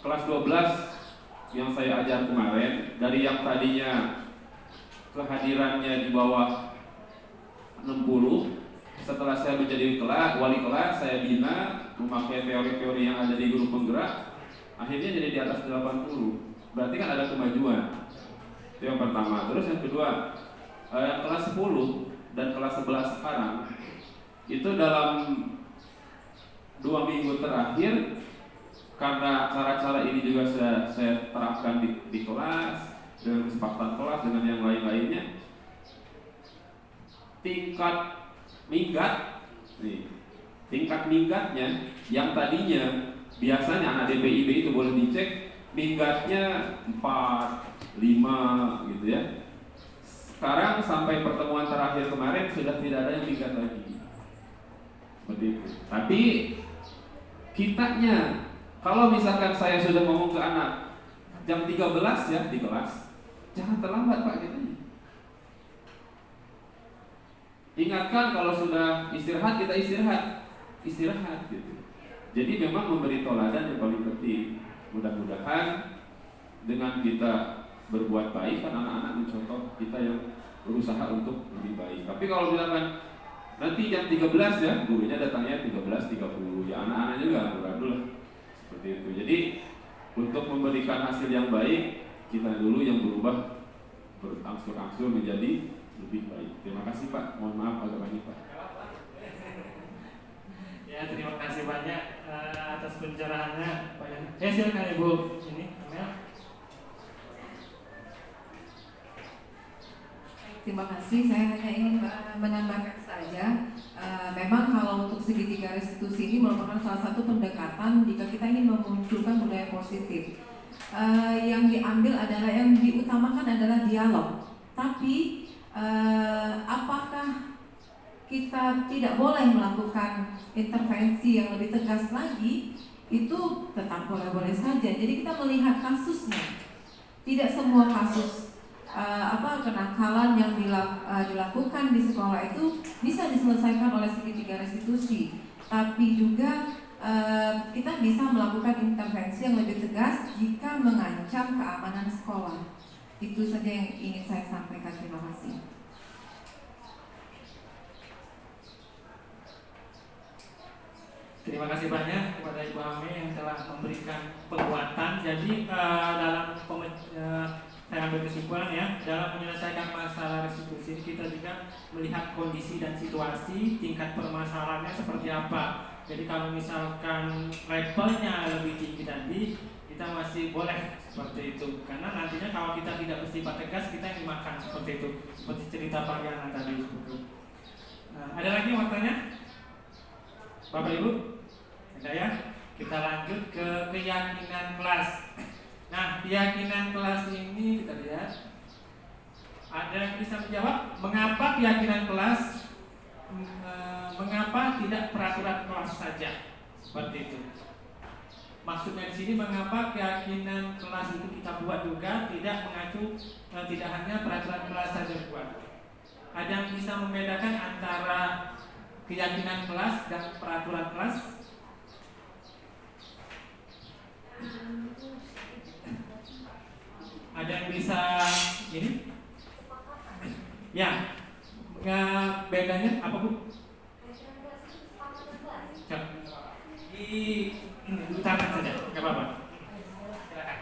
S7: Kelas 12 yang saya ajar kemarin, dari yang tadinya kehadirannya di bawah 60, setelah saya menjadi wali kelas, saya bina memakai teori-teori yang ada di guru penggerak, akhirnya jadi di atas 80. Berarti kan ada kemajuan. Itu yang pertama. Terus yang kedua, kelas 10 dan kelas 11 sekarang itu dalam 2 minggu terakhir, karena cara-cara ini juga saya terapkan di kelas, dengan kesepakatan kelas, dengan yang lain-lainnya, tingkat minggatnya yang tadinya biasanya anak DPIB itu boleh dicek minggatnya 4, 5 gitu ya. Sekarang sampai pertemuan terakhir kemarin sudah tidak ada yang minggat lagi. Seperti itu. Tapi kitanya, kalau misalkan saya sudah ngomong ke anak jam 13 ya di kelas, jangan terlambat Pak gitu. Ingatkan kalau sudah istirahat, kita istirahat gitu. Jadi memang memberi teladan yang paling penting. Mudah-mudahan dengan kita berbuat baik, kan anak-anak mencontoh kita yang berusaha untuk lebih baik. Tapi kalau misalkan nanti jam 13 ya, gurunya datangnya 13.30, ya anak-anak juga ragu lah. Seperti itu. Jadi untuk memberikan hasil yang baik, kita dulu yang berubah berangsur-angsur menjadi lebih baik. Terima kasih Pak. Mohon maaf agak banyak Pak.
S6: Ya, terima kasih banyak atas pencerahannya Pak Yan. Silakan Ibu ini.
S1: Terima kasih, saya hanya ingin menambahkan saja, memang kalau untuk segitiga restitusi ini merupakan salah satu pendekatan jika kita ingin memunculkan budaya positif. Yang diambil adalah, yang diutamakan adalah dialog. Tapi apakah kita tidak boleh melakukan intervensi yang lebih tegas lagi, itu tetap boleh-boleh saja. Jadi kita melihat kasusnya. Tidak semua kasus kenakalan yang dilakukan di sekolah itu bisa diselesaikan oleh segitiga restitusi, tapi juga kita bisa melakukan intervensi yang lebih tegas jika mengancam keamanan sekolah. Itu saja yang ingin saya sampaikan. Terima kasih.
S6: Terima kasih banyak kepada Ibu Ame yang telah memberikan penguatan. Jadi dalam saya ambil kesimpulan ya, dalam menyelesaikan masalah restitusi kita juga melihat kondisi dan situasi, tingkat permasalahannya seperti apa. Jadi kalau misalkan levelnya lebih tinggi tadi, kita masih boleh seperti itu. Karena nantinya kalau kita tidak bersifat tegas, kita yang dimakan seperti itu. Seperti cerita Pak Yana tadi. Nah, ada lagi yang mau tanya? Bapak Ibu? Ada ya? Kita lanjut ke keyakinan kelas. Nah, keyakinan kelas ini kita lihat. Ada yang bisa menjawab mengapa keyakinan kelas, mengapa tidak peraturan kelas saja? Seperti itu. Maksudnya di sini mengapa keyakinan kelas itu kita buat juga tidak mengacu, tidak hanya peraturan kelas saja buat. Ada yang bisa membedakan antara keyakinan kelas dan peraturan kelas? Ada yang bisa ini? Ya, bedanya apa Bu? Di utara saja, nggak apa-apa. Silakan.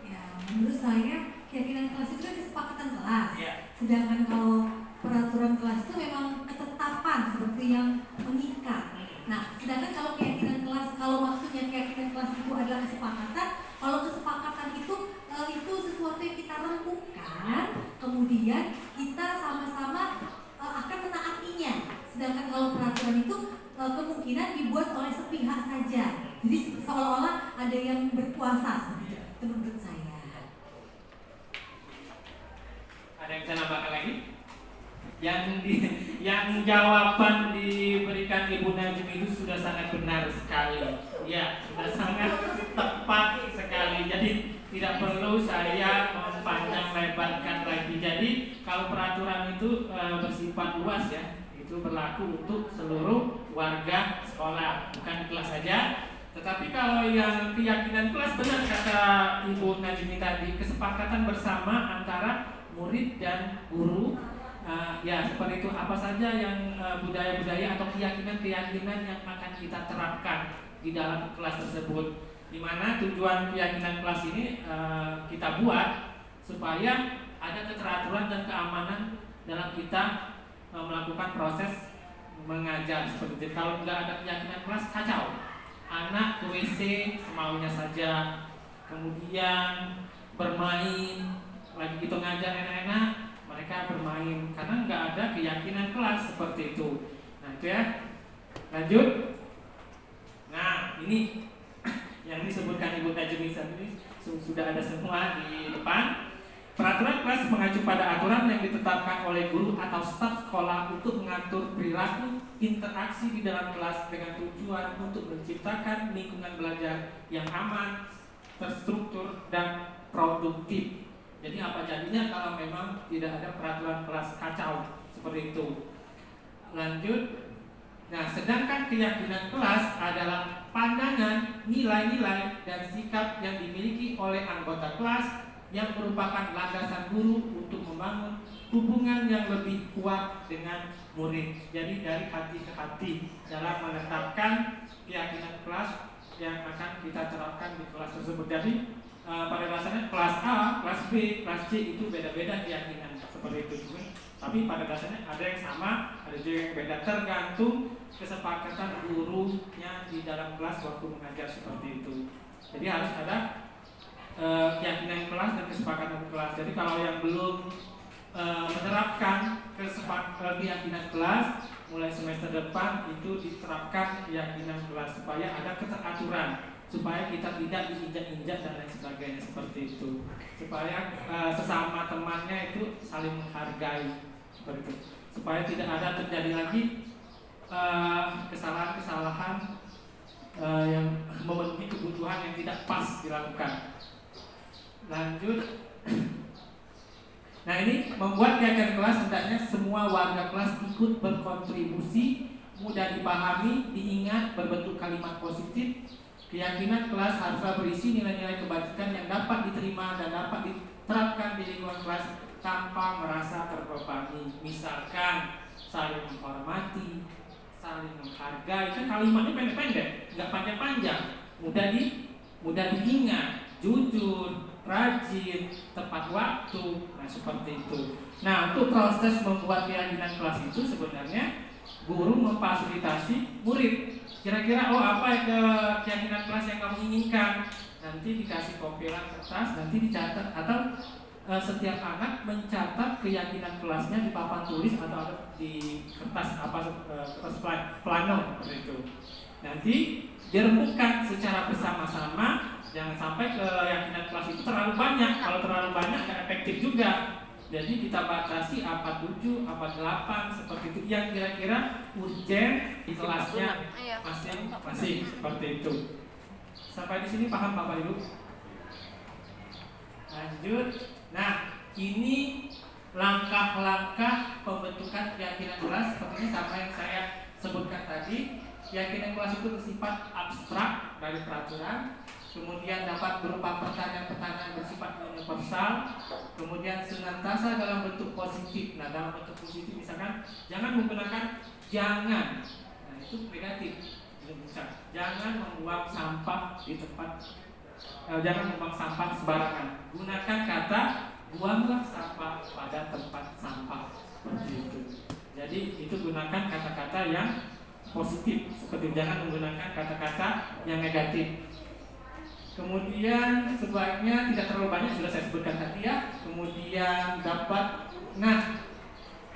S4: Ya, menurut saya keyakinan kelas itu kan kesepakatan kelas.
S6: Ya.
S4: Sedangkan kalau peraturan kelas itu memang ketetapan seperti yang mengikat. Nah, sedangkan kalau keyakinan kelas, kalau maksudnya keyakinan kelas itu adalah kesepakatan, kalau kesepakatan itu sesuatu yang kita rembukan, kemudian kita sama-sama akan menaatinya. Sedangkan kalau peraturan itu kemungkinan dibuat oleh sepihak saja. Jadi seolah-olah ada yang berkuasa seperti itu menurut saya.
S6: Ada yang bisa nambahkan lagi? Yang jawaban diberikan Ibu Najmi itu sudah sangat benar sekali. Ya, sudah sangat tepat sekali. Jadi tidak perlu saya mempanjang lebarkan lagi. Jadi kalau peraturan itu bersifat luas ya, itu berlaku untuk seluruh warga sekolah, bukan kelas saja. Tetapi kalau yang keyakinan kelas, benar kata Ibu Najmi tadi, kesepakatan bersama antara murid dan guru. Ya seperti itu, apa saja yang budaya-budaya atau keyakinan-keyakinan yang akan kita terapkan di dalam kelas tersebut, di mana tujuan keyakinan kelas ini kita buat supaya ada keteraturan dan keamanan dalam kita melakukan proses mengajar seperti itu. Kalau nggak ada keyakinan kelas, kacau. Anak ke WC semaunya saja, kemudian bermain, lagi kita ngajar enak-enak, mereka bermain karena nggak ada keyakinan kelas seperti itu. Nah itu ya, lanjut. Nah ini yang disebutkan Ibu Najmi ini sudah ada semua di depan. Peraturan kelas mengacu pada aturan yang ditetapkan oleh guru atau staf sekolah untuk mengatur perilaku interaksi di dalam kelas dengan tujuan untuk menciptakan lingkungan belajar yang aman, terstruktur, dan produktif. Jadi apa jadinya kalau memang tidak ada peraturan kelas kacau seperti itu. Lanjut. Nah, sedangkan keyakinan kelas adalah pandangan, nilai-nilai, dan sikap yang dimiliki oleh anggota kelas yang merupakan landasan guru untuk membangun hubungan yang lebih kuat dengan murid. Jadi dari hati ke hati dalam menetapkan keyakinan kelas yang akan kita terapkan di kelas tersebut. Jadi pada dasarnya kelas A, kelas B, kelas C itu beda-beda keyakinan seperti itu. Tapi pada dasarnya ada yang sama, ada juga yang beda, tergantung kesepakatan gurunya di dalam kelas waktu mengajar seperti itu. Jadi harus ada keyakinan kelas dan kesepakatan kelas. Jadi kalau yang belum menerapkan keyakinan kelas, mulai semester depan itu diterapkan keyakinan kelas supaya ada keteraturan, supaya kita tidak diinjak-injak dan lain sebagainya seperti itu, supaya sesama temannya itu saling menghargai seperti itu. supaya tidak ada terjadi lagi kesalahan-kesalahan yang memenuhi kebutuhan yang tidak pas dilakukan. Lanjut. Nah, ini membuat kegiatan kelas hendaknya semua warga kelas ikut berkontribusi, mudah dipahami, diingat, berbentuk kalimat positif. Keyakinan kelas haruslah berisi nilai-nilai kebajikan yang dapat diterima dan dapat diterapkan di lingkungan kelas tanpa merasa terbebani. Misalkan saling menghormati, saling menghargai. Kan kalimatnya pendek-pendek, nggak panjang-panjang, mudah diingat, jujur, rajin, tepat waktu. Nah, seperti itu. Nah, untuk proses membuat keyakinan kelas itu sebenarnya guru memfasilitasi murid. Kira-kira apa keyakinan kelas yang kamu inginkan? Nanti dikasih kompilan kertas, nanti dicatat, atau setiap anak mencatat keyakinan kelasnya di papan tulis atau di kertas kertas plano seperti itu. Nanti dirembukan secara bersama-sama. Jangan sampai keyakinan kelas itu terlalu banyak. Kalau terlalu banyak nggak efektif juga. Jadi kita batasi apa 7, apa 8 seperti itu yang kira-kira urgen di kelasnya masing-masing seperti itu. Sampai di sini paham Bapak Ibu? Lanjut. Nah, ini langkah-langkah pembentukan keyakinan kelas seperti sama yang saya sebutkan tadi. Keyakinan kelas itu bersifat abstrak dari peraturan, kemudian dapat berupa pertanyaan-pertanyaan bersifat universal, kemudian senantiasa dalam bentuk positif. Nah, dalam bentuk positif misalkan jangan menggunakan jangan. Nah, itu negatif. Jangan membuang sampah di tempat jangan membuang sampah sembarangan. Gunakan kata buanglah sampah pada tempat sampah. Seperti itu. Jadi itu gunakan kata-kata yang positif, seperti jangan menggunakan kata-kata yang negatif. Kemudian sebaiknya tidak terlalu banyak, sudah saya sebutkan tadi ya. Kemudian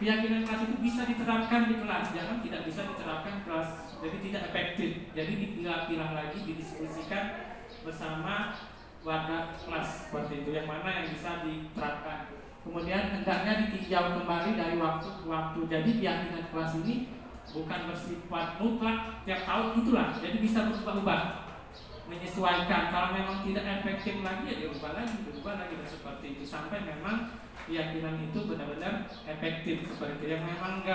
S6: keyakinan kelas itu bisa diterapkan di kelas, jangan tidak bisa diterapkan di kelas, jadi tidak efektif. Jadi dipilah-pilah lagi, didiskusikan bersama warga kelas seperti itu, yang mana yang bisa diterapkan. Kemudian hendaknya ditinjau kembali dari waktu ke waktu. Jadi keyakinan kelas ini bukan bersifat mutlak tiap tahun itulah, jadi bisa berubah-ubah, menyesuaikan. Kalau memang tidak efektif lagi ya dirubah lagi dan seperti itu sampai memang keyakinan itu benar-benar efektif seperti itu. Yang memang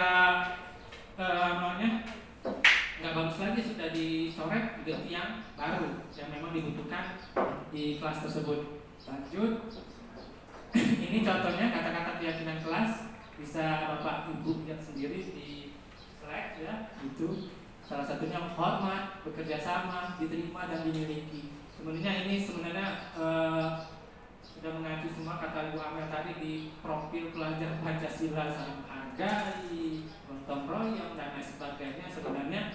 S6: nggak bagus lagi sudah dicoret ganti yang baru yang memang dibutuhkan di kelas tersebut. Lanjut. Ini contohnya kata-kata keyakinan kelas, bisa Bapak Ibu lihat sendiri di slide ya. Itu salah satunya hormat, bekerja sama, diterima dan dimiliki. Sebenarnya ini sudah mengacu semua kata Ibu Amel tadi di profil pelajar Pancasila, saling menghargai, gotong royong dan lain sebagainya. Sebenarnya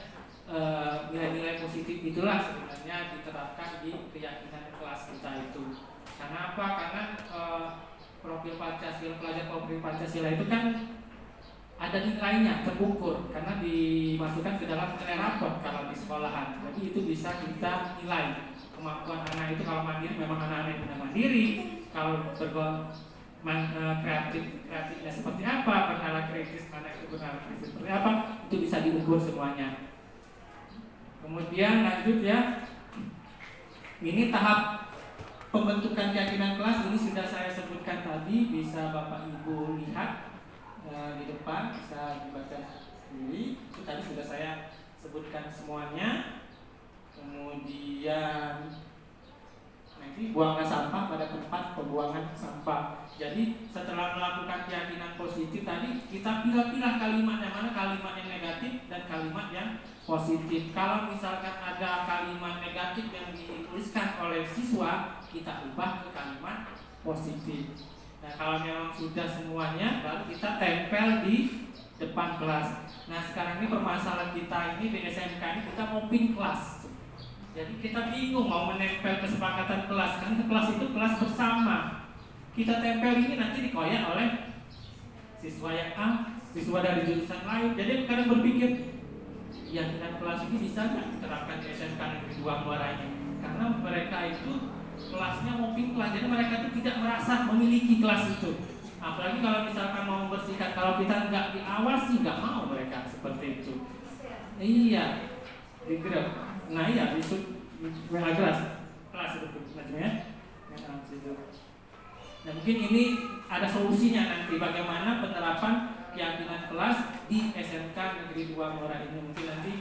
S6: nilai-nilai positif itulah sebenarnya diterapkan di keyakinan kelas kita itu. Karena apa? Karena profil Pancasila, pelajar profil Pancasila itu kan ada nilainya terukur karena dimasukkan ke dalam nilai rapor kalau di sekolahan. Jadi itu bisa kita nilai kemampuan anak itu. Kalau mandiri memang anak-anak yang benar mandiri, kalau kreatifnya seperti apa, bernalar kritis anak itu bernalar kritis seperti apa, itu bisa diukur semuanya. Kemudian lanjut ya, ini tahap pembentukan keyakinan kelas ini sudah saya sebutkan tadi, bisa Bapak Ibu lihat di depan, bisa dibaca sendiri. Itu tadi sudah saya sebutkan semuanya. Kemudian nanti buanglah sampah pada tempat pembuangan sampah. Jadi setelah melakukan keyakinan positif tadi, kita pilih-pilih kalimat yang mana kalimat yang negatif dan kalimat yang positif. Kalau misalkan ada kalimat negatif yang dituliskan oleh siswa, kita ubah ke kalimat positif. Nah, kalau memang sudah semuanya, baru kita tempel di depan kelas. Nah, sekarang ini permasalahan kita ini di SMK ini kita mau pin kelas. Jadi kita bingung mau menempel kesepakatan kelas, karena kelas itu kelas bersama. Kita tempel ini nanti dikoyak oleh siswa yang A, siswa dari jurusan lain. Jadi kadang berpikir, keyakinan kelas ini bisa nggak diterapkan di SMK Negeri 2 Muaranya? Karena mereka itu kelasnya mau pin kelas, jadi mereka itu tidak merasa memiliki kelas itu. Apalagi kalau misalkan mau membersihkan, kalau kita nggak diawasi nggak mau mereka seperti itu. Iya, di grab. Nah iya, di kelas itu macam ya. Nah mungkin ini ada solusinya nanti bagaimana penerapan keyakinan kelas di SMK Negeri 2 Muara ini. Mungkin nanti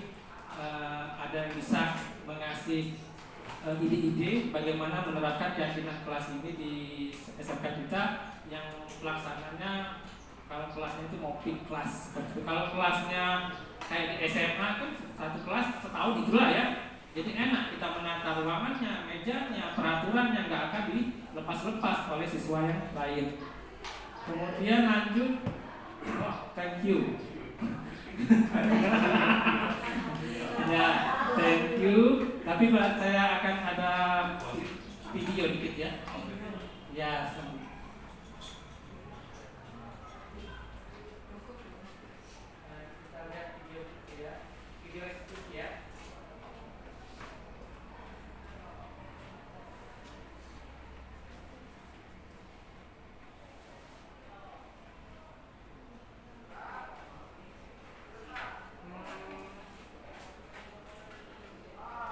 S6: ada yang bisa mengasih ide-ide bagaimana menerapkan keyakinan kelas ini di SMK kita yang pelaksananya kalau kelasnya itu ngopi kelas. Kalau kelasnya kayak di SMA kan satu kelas setahun itulah ya. Jadi enak kita menata ruangannya, mejanya, peraturannya nggak akan dilepas-lepas oleh siswa yang lain. Kemudian lanjut, thank you. Ya, thank you. Tapi saya akan ada video dikit ya. Ya. Kita lihat video ya. Video restitusi ya.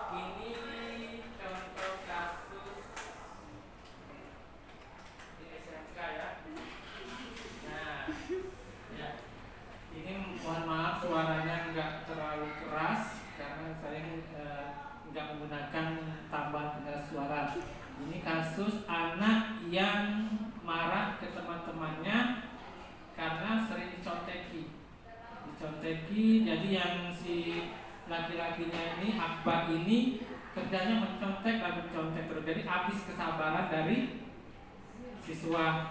S6: Ini contoh kasus di SMK ya. Nah, ya. Ini mohon maaf suaranya nggak terlalu keras karena saya nggak menggunakan tambahan pengeras suara. Ini kasus anak yang marah ke teman-temannya karena sering diconteki. Jadi yang si laki-lakinya ini Akbar ini kerjanya mencontek terus. Jadi habis kesabaran dari siswa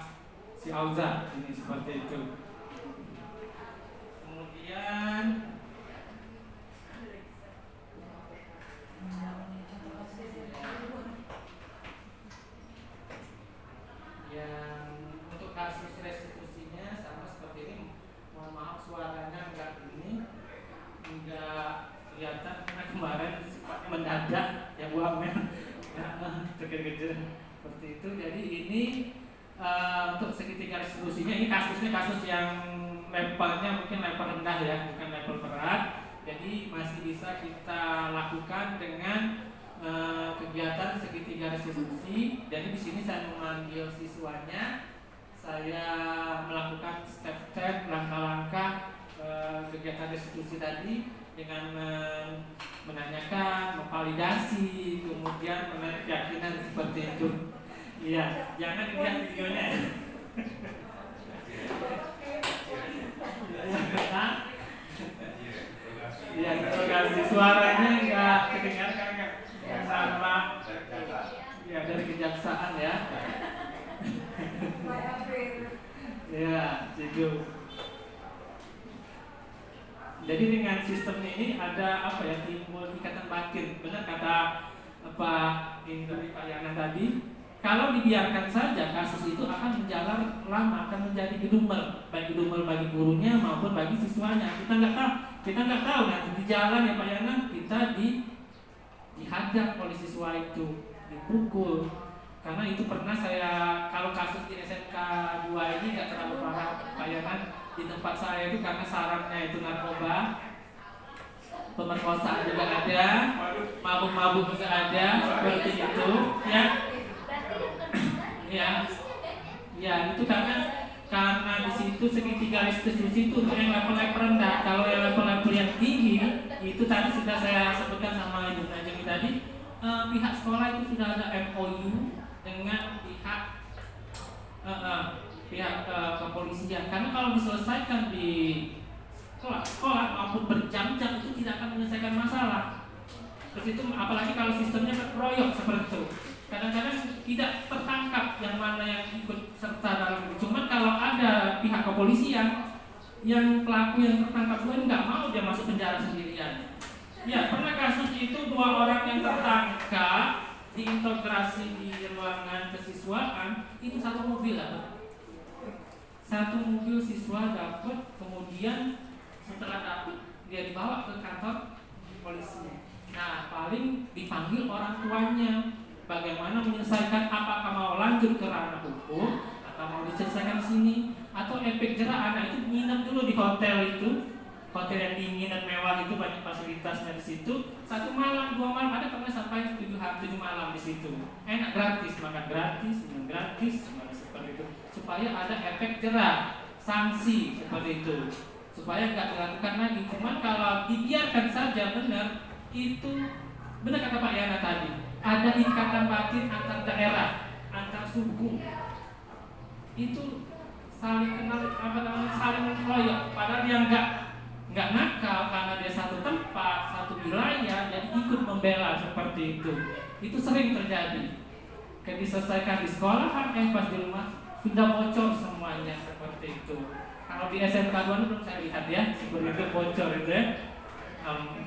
S6: si Auza ini seperti itu. Kemudian yang untuk kasus restitusinya sama seperti ini. Mohon maaf suaranya enggak kelihatan karena kemarin sifatnya mendadak ya Bu Amel kejar-kejar seperti itu. Jadi ini untuk segitiga restitusinya ini kasus yang levelnya mungkin level rendah ya, bukan level berat. Jadi masih bisa kita lakukan dengan kegiatan segitiga restitusi. Jadi di sini saya memanggil siswanya, saya melakukan step-step langkah-langkah kegiatan restitusi tadi dengan menanyakan, memvalidasi, kemudian menarik keyakinan seperti itu. Iya, jangan lihat videonya. Ya, interogasi suaranya nggak kedengaran kan? Sama ya dari kejaksaan ya. Ya, gitu. Jadi dengan sistem ini ada apa ya, timbul ikatan batin. Benar kata Pak Indri Pak Yana tadi. Kalau dibiarkan saja kasus itu akan menjalar lama, akan menjadi gedumel, baik gedumel bagi gurunya maupun bagi siswanya. Kita nggak tahu nanti di jalan ya Pak Yana kita dihadang oleh siswa itu, dipukul. Karena itu pernah saya, kalau kasus di SMK 2 ini nggak terlalu parah Pak Yana, di tempat saya itu karena sarangnya itu narkoba, pemerkosaan juga ada, mabuk-mabuk juga ada, seperti itu, ya. Ya, itu karena di situ segitiga restitusi itu untuk yang level-level rendah. Kalau yang level-level yang tinggi itu tadi sudah saya sebutkan sama Ibu Najemi tadi, pihak sekolah itu sudah ada MOU dengan pihak kepolisian. Karena kalau diselesaikan di sekolah maupun berjam-jam itu tidak akan menyelesaikan masalah. Terus itu apalagi kalau sistemnya berproyok seperti itu. Kadang-kadang tidak tertangkap yang mana yang ikut serta dalam itu. Cuman kalau ada pihak kepolisian yang pelaku yang tertangkap itu nggak mau dia masuk penjara sendirian. Ya, pernah kasus itu 2 orang yang tertangkap diintegrasi di ruangan kesiswaan itu 1 mobil dapat. 1 mobil siswa dapat, kemudian setelah dapat dia dibawa ke kantor polisi. Nah, paling dipanggil orang tuanya. Bagaimana menyelesaikan, apakah mau lanjut ke ranah hukum atau mau diselesaikan sini, atau efek jerah anak itu nginep dulu di hotel itu, hotel yang dingin dan mewah itu banyak fasilitasnya di situ. 1 malam, 2 malam, ada pernah sampai 7 malam di situ. Enak, gratis, makan gratis, minum gratis, seperti itu. Supaya ada efek jerah, sanksi seperti itu, supaya nggak dilakukan lagi. Cuman kalau dibiarkan saja benar, itu benar kata Pak Yana tadi, ada ikatan batin antar daerah, antar suku, itu saling kenal, saling mengeroyok. Padahal dia nggak nakal karena dia satu tempat, satu wilayah, jadi ikut membela seperti itu. Itu sering terjadi. Kayak diselesaikan di sekolah, pas di rumah sudah bocor semuanya seperti itu. Kalau di SMK 2 belum saya lihat ya, seperti itu bocor itu ya.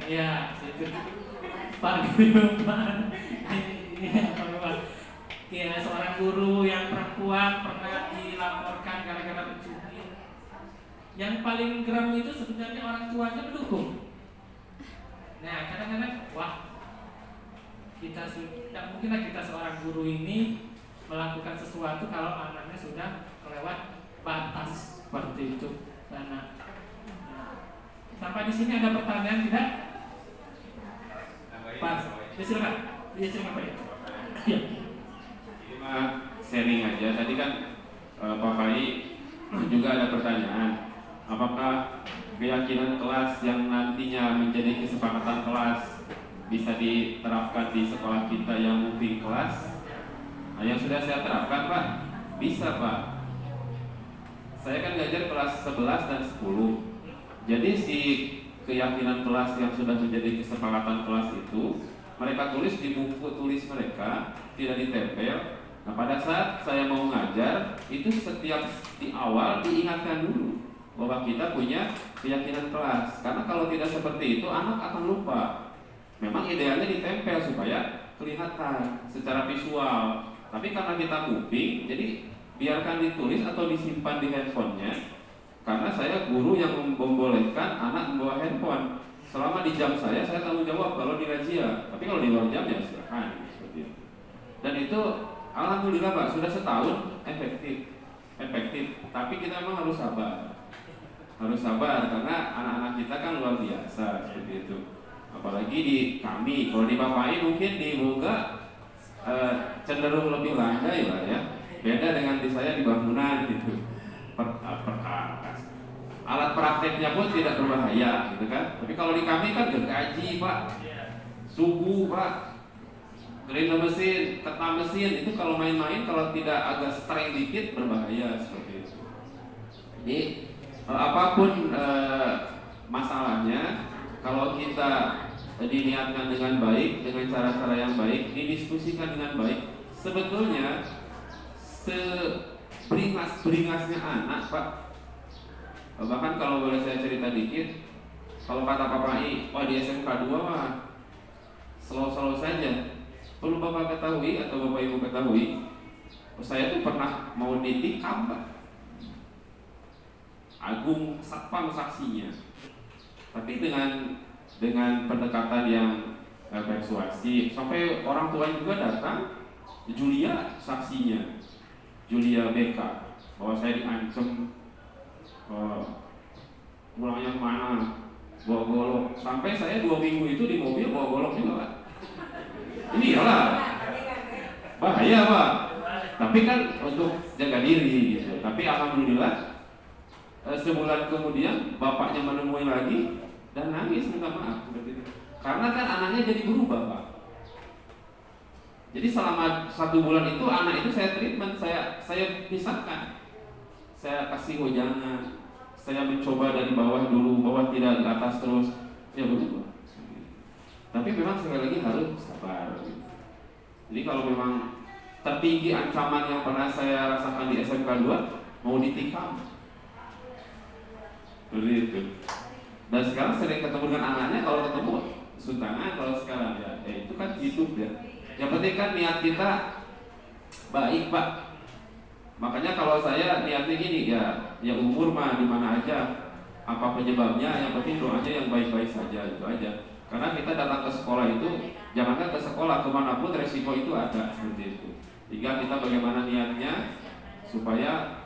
S6: Ya, itu paguyuban. Ya, seorang guru yang perempuan pernah dilaporkan gara-gara mencuri. Yang paling geram itu sebenarnya orang tuanya mendukung. Nah, kadang-kadang kita tidak mungkinlah kita seorang guru ini melakukan sesuatu kalau anaknya sudah melewat batas seperti itu. Nah, sampai di sini ada pertanyaan tidak? Pak, silakan. Silakan Pak. Ya.
S7: Ini mah sharing aja. Tadi kan Pak Pai juga ada pertanyaan. Apakah keyakinan kelas yang nantinya menjadi kesepakatan kelas bisa diterapkan di sekolah kita yang moving kelas? Nah, yang sudah saya terapkan Pak, bisa Pak. Saya kan ngajar kelas 11 dan 10. Jadi si keyakinan kelas yang sudah menjadi kesepakatan kelas itu mereka tulis di buku tulis mereka, tidak ditempel. Nah, pada saat saya mau ngajar, itu setiap di awal diingatkan dulu bahwa kita punya keyakinan kelas. Karena kalau tidak seperti itu, anak akan lupa. Memang idealnya ditempel supaya kelihatan secara visual. Tapi karena kita moving, jadi biarkan ditulis atau disimpan di handphonenya. Karena saya guru yang membolehkan anak membawa handphone. Selama di jam saya tanggung jawab kalau di razia. Tapi kalau di luar jam ya silakan seperti itu. Dan itu alhamdulillah Pak sudah setahun efektif. Tapi kita memang harus sabar. Harus sabar karena anak-anak kita kan luar biasa seperti itu. Apalagi di kami, kalau di Bapak mungkin di Boga cenderung lebih landai lah ya. Beda dengan di saya di bangunan gitu. Alat prakteknya pun tidak berbahaya gitu kan. Tapi kalau di kami kan gergaji Pak, suhu Pak, grinder mesin, ketam mesin itu kalau main-main kalau tidak agak strength dikit berbahaya seperti itu. Jadi apapun masalahnya, kalau kita diniatkan dengan baik, dengan cara-cara yang baik, didiskusikan dengan baik, sebetulnya seberingas-beringasnya anak Pak. Bahkan kalau boleh saya cerita dikit, kalau kata Pak Pai, di SMK 2 mah slow-slow saja. Perlu Bapak ketahui atau Bapak Ibu ketahui, saya tuh pernah mau ditikam Pak. Agung satpam saksinya. Tapi dengan pendekatan yang persuasif, sampai orang tua juga datang, Julia saksinya, Julia BK, bahwa saya diancam pulangnya kemana, bawa golok. Sampai saya 2 minggu itu di mobil bawa golok juga Pak. Ini iyalah bahaya Pak. Tapi kan untuk jaga diri gitu. Tapi alhamdulillah sebulan kemudian bapaknya menemui lagi dan nangis minta maaf seperti itu. Karena kan anaknya jadi berubah Pak. Jadi selama 1 bulan itu anak itu saya treatment, saya pisahkan. Saya kasih wejangan. Saya mencoba dari bawah dulu, bawah tidak di atas terus. Ya berubah. Tapi memang sekali lagi harus sabar. Jadi kalau memang tertinggi ancaman yang pernah saya rasakan di SMK 2, mau ditikam. Begitu. Dan sekarang sering ketemu dengan anaknya, kalau ketemu suntangan, kalau sekarang ya itu kan hidup ya. Yang penting kan niat kita baik Pak. Makanya kalau saya niatnya gini ya umur mah di mana aja, apa penyebabnya, yang penting doanya yang baik-baik saja, itu aja. Karena kita datang ke sekolah itu, jangankan ke sekolah, kemanapun resiko itu ada seperti itu. Sehingga kita bagaimana niatnya supaya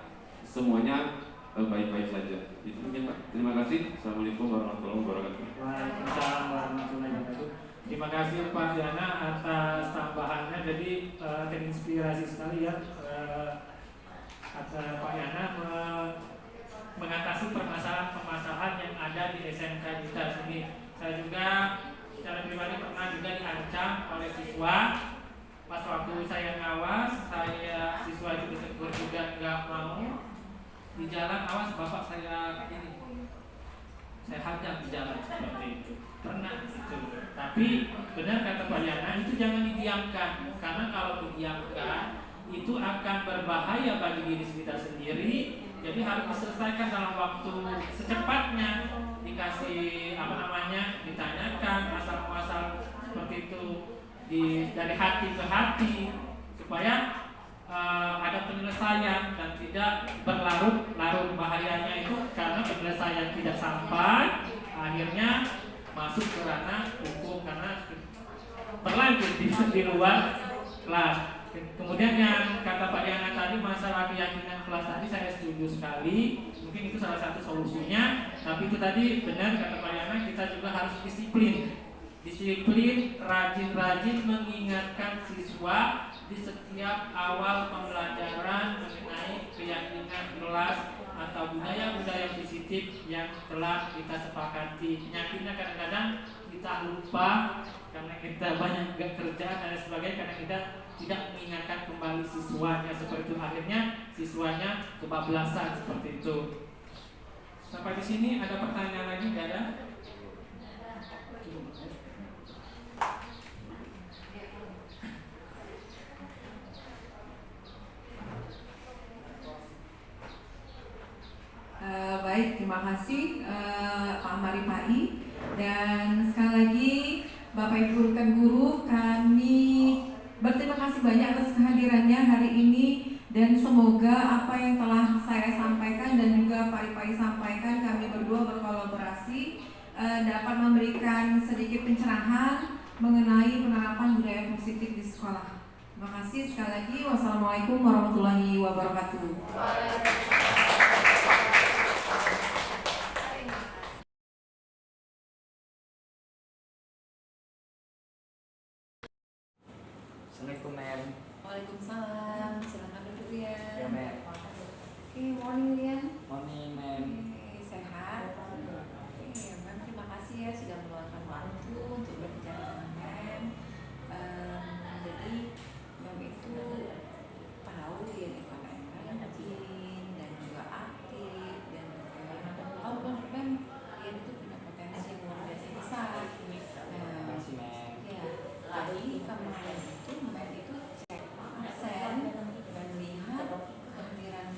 S7: semuanya baik-baik saja. Itu mungkin Pak. Terima kasih. Assalamualaikum warahmatullahi wabarakatuh.
S6: Waalaikumsalam warahmatullahi wabarakatuh. Terima kasih Pak Diana atas tambahannya. Jadi terinspirasi sekali ya atas Pak Diana mengatasi permasalahan-permasalahan yang ada di SMK kita sini. Saya juga secara pribadi pernah juga diancam oleh siswa. Pas waktu saya ngawas, siswa itu ditegur juga nggak mau. Di jalan awas bapak saya ini, saya hadang di jalan seperti itu. Pernah itu. Tapi benar kata Pak Yana, itu jangan didiamkan. Karena kalau didiamkan itu akan berbahaya bagi diri kita sendiri. Jadi harus diselesaikan dalam waktu secepatnya. Dikasih ditanyakan asal-muasal seperti itu dari hati ke hati supaya ada penyelesaian dan tidak berlarut-larut. Bahayanya itu karena penyelesaian tidak sampai, akhirnya masuk ke ranah hukum karena berlanjut di luar kelas. Kemudian yang kata Pak Yana tadi masalah keyakinan kelas tadi saya setuju sekali. Mungkin itu salah satu solusinya. Tapi itu tadi benar kata Pak Yana, kita juga harus disiplin, rajin-rajin mengingatkan siswa di setiap awal pembelajaran mengenai keyakinan kelas atau budaya-budaya positif yang telah kita sepakati. Penyakitnya kadang-kadang kita lupa karena kita banyak kerjaan dan sebagainya, karena kita tidak mengingatkan kembali siswanya seperti itu. Akhirnya siswanya kebablasan seperti itu. Sampai di sini ada pertanyaan lagi? Tidak ada?
S1: Baik, terima kasih Pak Maripai. Dan sekali lagi Bapak Ibu rekan guru, kami berterima kasih banyak atas kehadirannya hari ini. Dan semoga apa yang telah saya sampaikan dan juga Pak Ripai sampaikan, kami berdua berkolaborasi dapat memberikan sedikit pencerahan mengenai penerapan budaya positif di sekolah. Terima kasih sekali lagi. Wassalamualaikum warahmatullahi wabarakatuh.
S8: Assalamualaikum, Ma'am.
S1: Waalaikumsalam. Silakan duduk ya.
S8: Ya, Ma'am.
S1: Oke, morning Lian.
S8: Morning, Ma'am.
S1: Sehat. Oke, Ma'am, terima kasih ya sudah meluangkan waktu untuk berbicara dengan Ma'am. Jadi Ma'am itu tahu Lian itu anak yang rajin dan juga aktif dan tahu banget Ma'am, Lian itu punya potensi yang luar biasa besar.
S8: Terima kasih, Ma'am.
S1: Ya, jadi kemarin itu Ma'am itu cek absen dan lihat kehadiran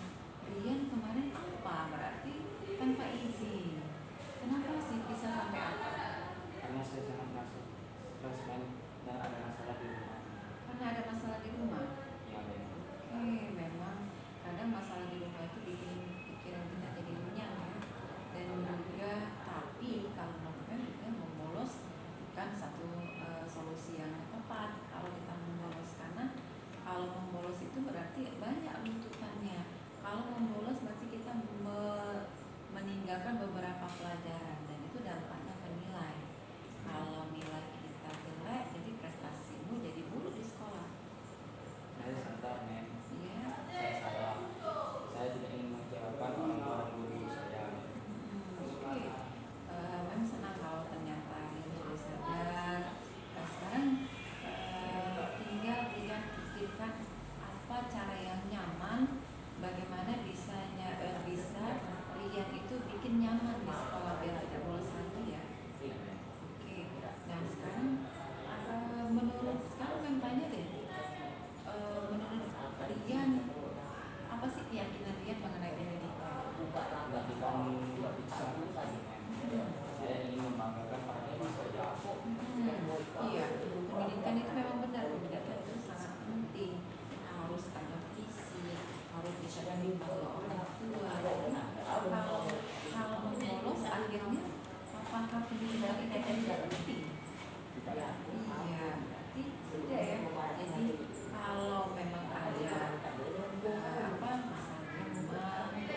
S1: Rian kemarin apa, berarti tanpa izin. Kenapa sih bisa sampai apa?
S8: Karena saya sangat masuk stres, Ma'am, dan ada masalah di rumah.
S1: Karena ada masalah di rumah.
S8: Ya, Ma'am.
S1: Oke, memang kadang masalah di rumah itu bikin pikiran kita jadi runyam ya. Dan juga tapi kalau Ma'am juga membolos bukan satu solusi yang tepat kalau kita membolos, karena kalau membolos itu berarti banyak runtutannya. Kalau membolos berarti kita meninggalkan beberapa pelajaran dan itu dampaknya ke nilai. Kalau nilai kita jelek, jadi prestasimu jadi buruk di sekolah.
S8: Saya sadar, Ma'am.
S1: Iya.
S8: Saya sadar. Saya tidak ingin mengecewakan orang tua dan guru saya.
S1: Oke. Ma'am senang kalau ternyata ini sudah sadar. Nah, sekarang tinggal Rian pikirkan apa cara yang nyaman, bagaimana bisa Rian itu bikin nyaman di sekolah biar tidak bolos lagi ya.
S8: Iya, Ma'am.
S1: Oke. Nah sekarang menurut sekarang Ma'am tanya deh, menurut Rian apa sih keyakinan Rian mengenai pendidikan?
S8: Pendidikan tidak bisa, Ma'am. Saya ingin membanggakan para mahasiswa.
S1: Iya, pendidikan itu memang benar, pendidikan itu sangat penting. Harus ada visi, harus bisa diterima oleh orang tua. Kalau membolos akhirnya apakah pendidikan itu tidak penting? Iya, berarti tidak ya. Jadi kalau memang ada masalah di rumah,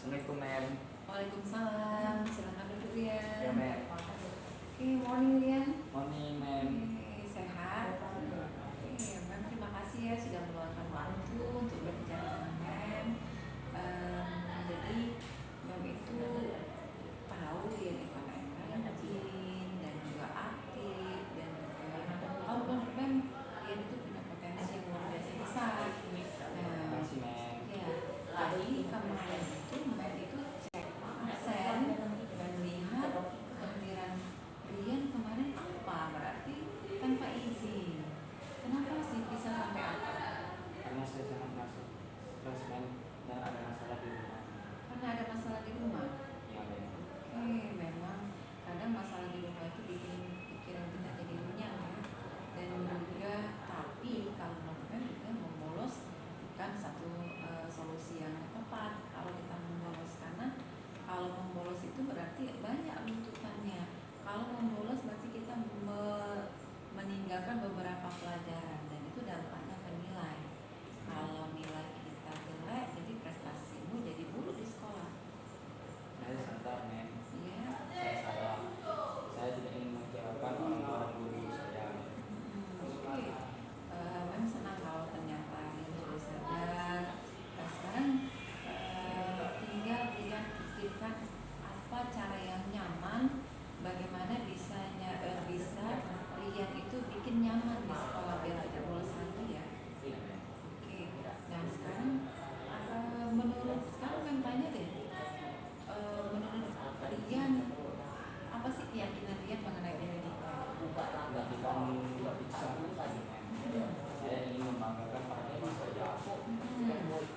S8: Assalamualaikum mem.
S1: Waalaikumsalam. Silakan duduk ya.
S8: Ya mem.
S1: Oke, morning Lian.
S8: Morning mem.
S1: Oke, sehat. Oke, Mem terima kasih ya sudah meluangkan waktu untuk berbicara dengan Mem. Jadi Mem itu tahu Lian itu anak yang rajin dan juga aktif dan kalau menurut Mem Lian itu punya potensi yang luar biasa besar.
S8: Terima kasih mem.
S1: Ya, jadi kemarin itu Mem itu cek absen dan lihat kehadiran Rian kemarin apa berarti tanpa izin. Kenapa sih bisa sampai apa?
S8: Karena saya sangat masuk stres mem dan ada masalah di rumah.
S1: Karena ada masalah di rumah.
S8: Ya mem.
S1: Memang kadang masalah di rumah itu bikin pikiran kita jadi runyam ya. Dan juga tapi kalau menurut Mem juga membolos bukan satu solusi yang tepat kalau kita membolos, karena kalau membolos itu berarti banyak runtutannya. Kalau membolos berarti kita meninggalkan beberapa pelajaran dan itu dampaknya ke nilai. Kalau nilai kita jelek, jadi prestasimu jadi buruk di sekolah.
S8: Saya sadar mem.
S1: Ya.
S8: Saya sadar. Saya tidak ingin mengecewakan orang tua dan guru saya.
S1: Oke. Mem senang kalau ternyata ini sudah sadar. Nah, sekarang tinggal dia pikirkan apa cara yang nyaman, bagaimana bisa Rian itu bikin nyaman di sekolah biar tidak bolos lagi ya.
S8: Iya mem.
S1: Oke. Nah sekarang menurut sekarang Mem tanya deh, menurut Rian apa sih keyakinan Rian mengenai pendidikan?
S8: Pendidikan tidak bisa mem. Saya ingin membanggakan partai saya.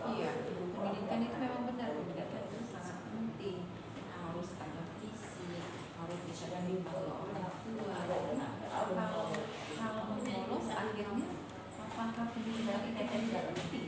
S1: Iya, pendidikan itu memang benar, pendidikan itu sangat penting. Harus ada visi, harus bisa diterima oleh orang tua. Kalau membolos akhirnya apakah pendidikan itu tidak penting?